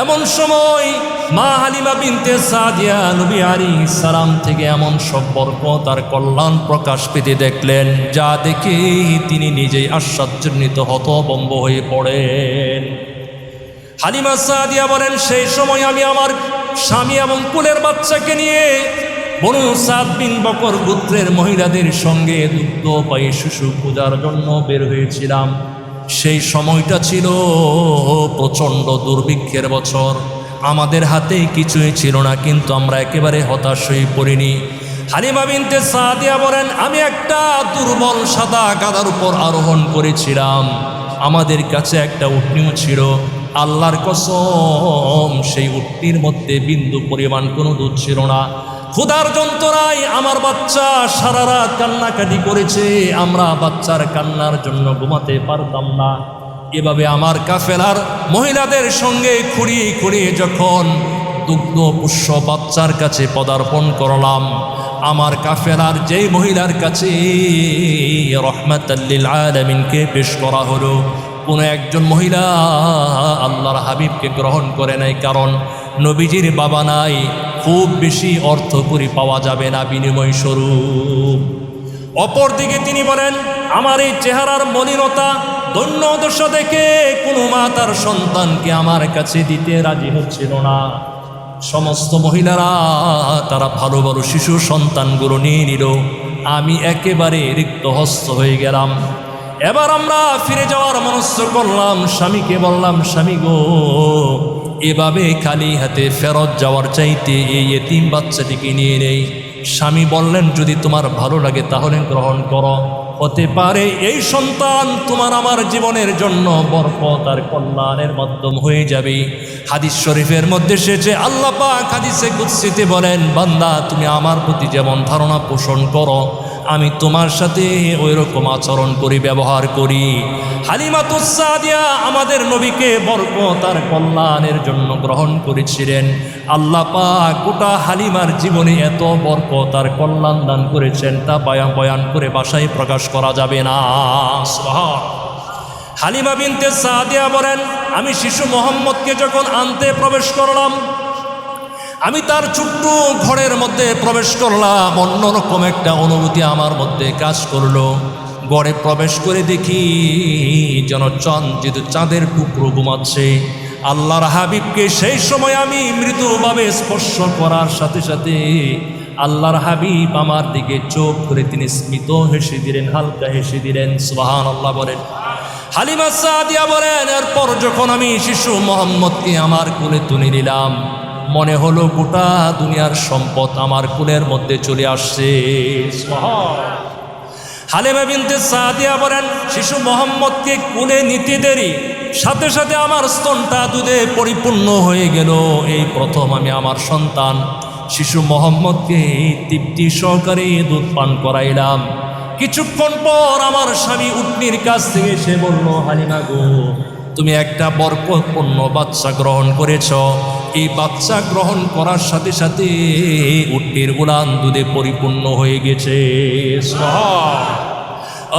এমন সময় মা হালিমা বিনতে সাদিয়া নবী আলাইহিস সালাম থেকে এমন সব বরকত আর কল্যাণ প্রকাশ পেতে দেখলেন, যা দেখে তিনি নিজেই আশ্চর্যান্বিত হতভম্ব হয়ে পড়েন। হালিমা সাদিয়া বলেন, সেই সময় আমি আমার স্বামী এবং কুলের বাচ্চাকে নিয়ে বনু সাদ বিন বকর গোত্রের মহিলাদের সঙ্গে দুগ্ধ পায়ে শিশু পূজার জন্য বের হয়েছিলাম। সেই সময়টা ছিল প্রচণ্ড দুর্ভিক্ষের বছর, আমাদের হাতে কিছুই ছিল না, কিন্তু আমরা একেবারে হতাশ হয়ে পড়িনি। হালিমা বিনতে সাদিয়া বলেন, আমি একটা দুর্বল সাদা গাধার উপর আরোহণ করেছিলাম, আমাদের কাছে একটা উটনিও ছিল। আল্লাহর কসম, সেই উটনির মধ্যে বিন্দু পরিমাণ কোনো দুধ ছিল না। ক্ষুধার যন্ত্রণায় আমার বাচ্চা সারা রাত কান্নাকাটি করেছে, আমরা বাচ্চার কান্নার জন্য ঘুমাতে পারতাম না। এভাবে আমার কাফেলার মহিলাদের সঙ্গে খুঁড়িয়ে খুঁড়িয়ে যখন দুগ্ধ পুষ্য বাচ্চার কাছে পদার্পণ করলাম, আমার কাফেলার যেই মহিলার কাছে রহমাতাল লিল আলামিনকে পেশ করা হলো, কোনো একজন মহিলা আল্লাহর হাবিবকে গ্রহণ করে নাই, কারণ নবীজির বাবা নাই, খুব বেশি অর্থ করি পাওয়া যাবে না বিনিময় স্বরূপ। অপরদিকে তিনি বলেন, আমার এই চেহারার মলিনতা দৈন্য দশা দেখে কোনো মা তার সন্তানকে আমার কাছে দিতে রাজি হচ্ছিল না। সমস্ত মহিলারা তারা ভালো ভালো শিশু সন্তানগুলো নিয়ে নিল, আমি একেবারে রিক্ত হস্ত হয়ে গেলাম। এবার আমরা ফিরে যাওয়ার মনস্থ করলাম। স্বামীকে বললাম, স্বামী গো, এভাবে খালি হাতে ফেরত যাওয়ার চাইতে এই এতিম বাচ্চাটিকে নিয়ে নেই। স্বামী বললেন, যদি তোমার ভালো লাগে তাহলে গ্রহণ করো, হতে পারে এই সন্তান তোমার আমার জীবনের জন্য বরকত আর কল্যাণের মাধ্যম হয়ে যাবে। হাদিস শরীফের মধ্যে এসেছে, আল্লাহ পাক হাদিসে কুদসিতে বলেন, বান্দা তুমি আমার প্রতি যেমন ধারণা পোষণ করো, আমি তোমার সাথে ওই রকম আচরণ করি, ব্যবহার করি। হালিমাতুস সাদিয়া আমাদের নবীকে বরকত আর কল্যাণের জন্য গ্রহণ করেছিলেন। আল্লাহ পাক গোটা হালিমার জীবনে এত বরকত আর কল্যাণ দান করেছেন, তা বয়ান করে ভাষায় প্রকাশ করা যাবে না। সুবহানাল্লাহ। হালিমা বিনতে সাদিয়া বলেন, আমি শিশু মোহাম্মদকে যখন আনতে প্রবেশ করলাম, আমি তার ছোট্ট ঘরের মধ্যে প্রবেশ করলাম, অন্যরকম একটা অনুভূতি আমার মধ্যে কাজ করলো। ঘরে প্রবেশ করে দেখি যেন চাঁদের টুকরো ঘুমাচ্ছে। আল্লাহর হাবিবকে সেই সময় আমি মৃদুভাবে স্পর্শ করার সাথে সাথে আল্লাহর হাবিব আমার দিকে চোখ করে তিনি স্মিত হেসে দিলেন, হালকা হেসে দিলেন। সুবহানাল্লাহ বলেন। হালিমা সাদিয়া বলেন, এরপর যখন আমি শিশু মোহাম্মদকে আমার কোলে তুলে নিলাম, মনে হলো গোটা দুনিয়ার সম্পদ আমার কোলের মধ্যে চলে আসছে। হালিমা বিনতে সাদিয়া বলেন, শিশু মোহাম্মদকে কোলে নিতে দেরি সাথে সাথে আমার স্তনটা দুধে পরিপূর্ণ হয়ে গেল। এই প্রথম আমি আমার সন্তান শিশু মোহাম্মদকে তৃপ্তি সহকারে দুধ পান করাইলাম। কিছুক্ষণ পর আমার স্বামী উটনির কাছ থেকে এসে বলল, হালিমা গো, তুমি একটা বরকতপূর্ণ বাচ্চা গ্রহণ করেছ। এই বাচ্চা গ্রহণ করার সাথে সাথে উটনির উলান দুধে পরিপূর্ণ হয়ে গেছে।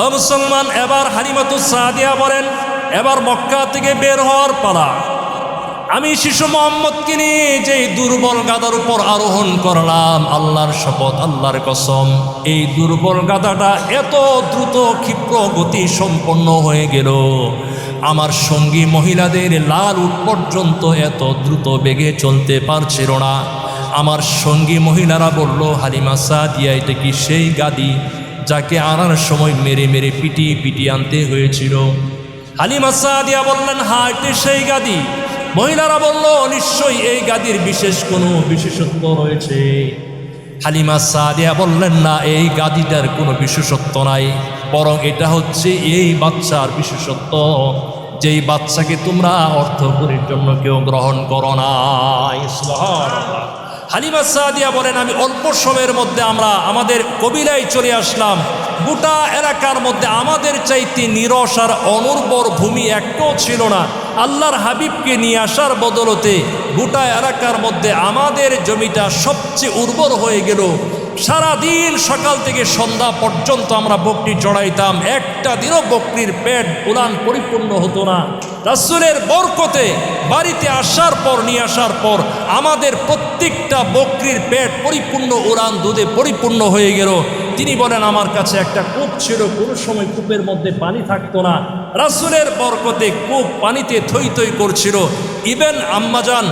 ও মুসলমান, এবার হালিমাতু সাদিয়া বলেন, এবার মক্কা থেকে বের হওয়ার পালা। আমি শিশু মোহাম্মদকে নিয়ে যে দুর্বল গাদার উপর আরোহণ করলাম, আল্লাহর শপথ, আল্লাহর কসম, এই দুর্বল গাদাটা এত দ্রুত ক্ষিপ্র গতি সম্পন্ন হয়ে গেল, আমার সঙ্গী মহিলাদের লাল উট পর্যন্ত এত দ্রুত বেগে চলতে পারছিল না। আমার সঙ্গী মহিলারা বলল, হালিমা সাদিয়া, এটা কি সেই গাদি যাকে আনার সময় মেরে মেরে পিটিয়ে আনতে হয়েছিল? হালিমা সাদিয়া বললেন, হ্যাঁ, এটি সেই গাদি। মহিলারা বলল, নিশ্চয়ই এই গাদির বিশেষ কোনো বিশেষত্ব রয়েছে। হালিমা সাদিয়া বললেন, না, এই গাদিটার কোনো বিশেষত্ব নাই, বরং এটা হচ্ছে এই বাচ্চার বিশেষত্ব, যেই বাচ্চাকে তোমরা অর্থকরীর জন্য কেউ গ্রহণ করো না। হালিমা সাদিয়া বলেন, আমি অল্প সময়ের মধ্যে আমরা আমাদের কবিলায় চলে আসলাম। গোটা এলাকার মধ্যে আমাদের চাইতে নিরস আর অনুর্বর ভূমি একটাও ছিল না। আল্লাহর হাবিবকে নিয়ে আসার বদলতে গোটা এলাকার মধ্যে আমাদের জমিটা সবচেয়ে উর্বর হয়ে গেল। সারাদিন সকাল থেকে সন্ধ্যা পর্যন্ত আমরা বকরি চড়াইতাম, একটা দিনও বকরির পেট উলান পরিপূর্ণ হতো না। রাসূলের বরকতে বাড়িতে আসার পর, নিয়ে আসার পর আমাদের প্রত্যেকটা বকরির পেট পরিপূর্ণ উলান দুধে পরিপূর্ণ হয়ে গেল। তিনি বলেন, আমার কাছে একটা কূপ ছিল, কোনো সময় কূপের মধ্যে পানি থাকতো না, রাসূলের বরকতে কূপ পানিতে থই থই করছিল। ইবেন আম্মাজান,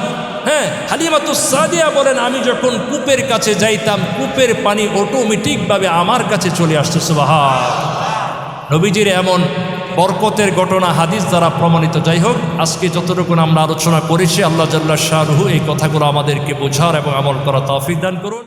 হালিমাতু সাদিয়া বলেন, আমি যখন কূপের কাছে যাইতাম, কূপের পানি অটোমেটিকভাবে আমার কাছে চলে আসতো। সুবহানাল্লাহ। নবীজির এমন বরকতের ঘটনা হাদিস দ্বারা প্রমাণিত। যাই হোক, আজকে যতটুকু আমরা আলোচনা করেছি, আল্লাহ জাল্লা শানুহু এই কথাগুলো আমাদেরকে বোঝার এবং আমল করা তৌফিক দান করুন।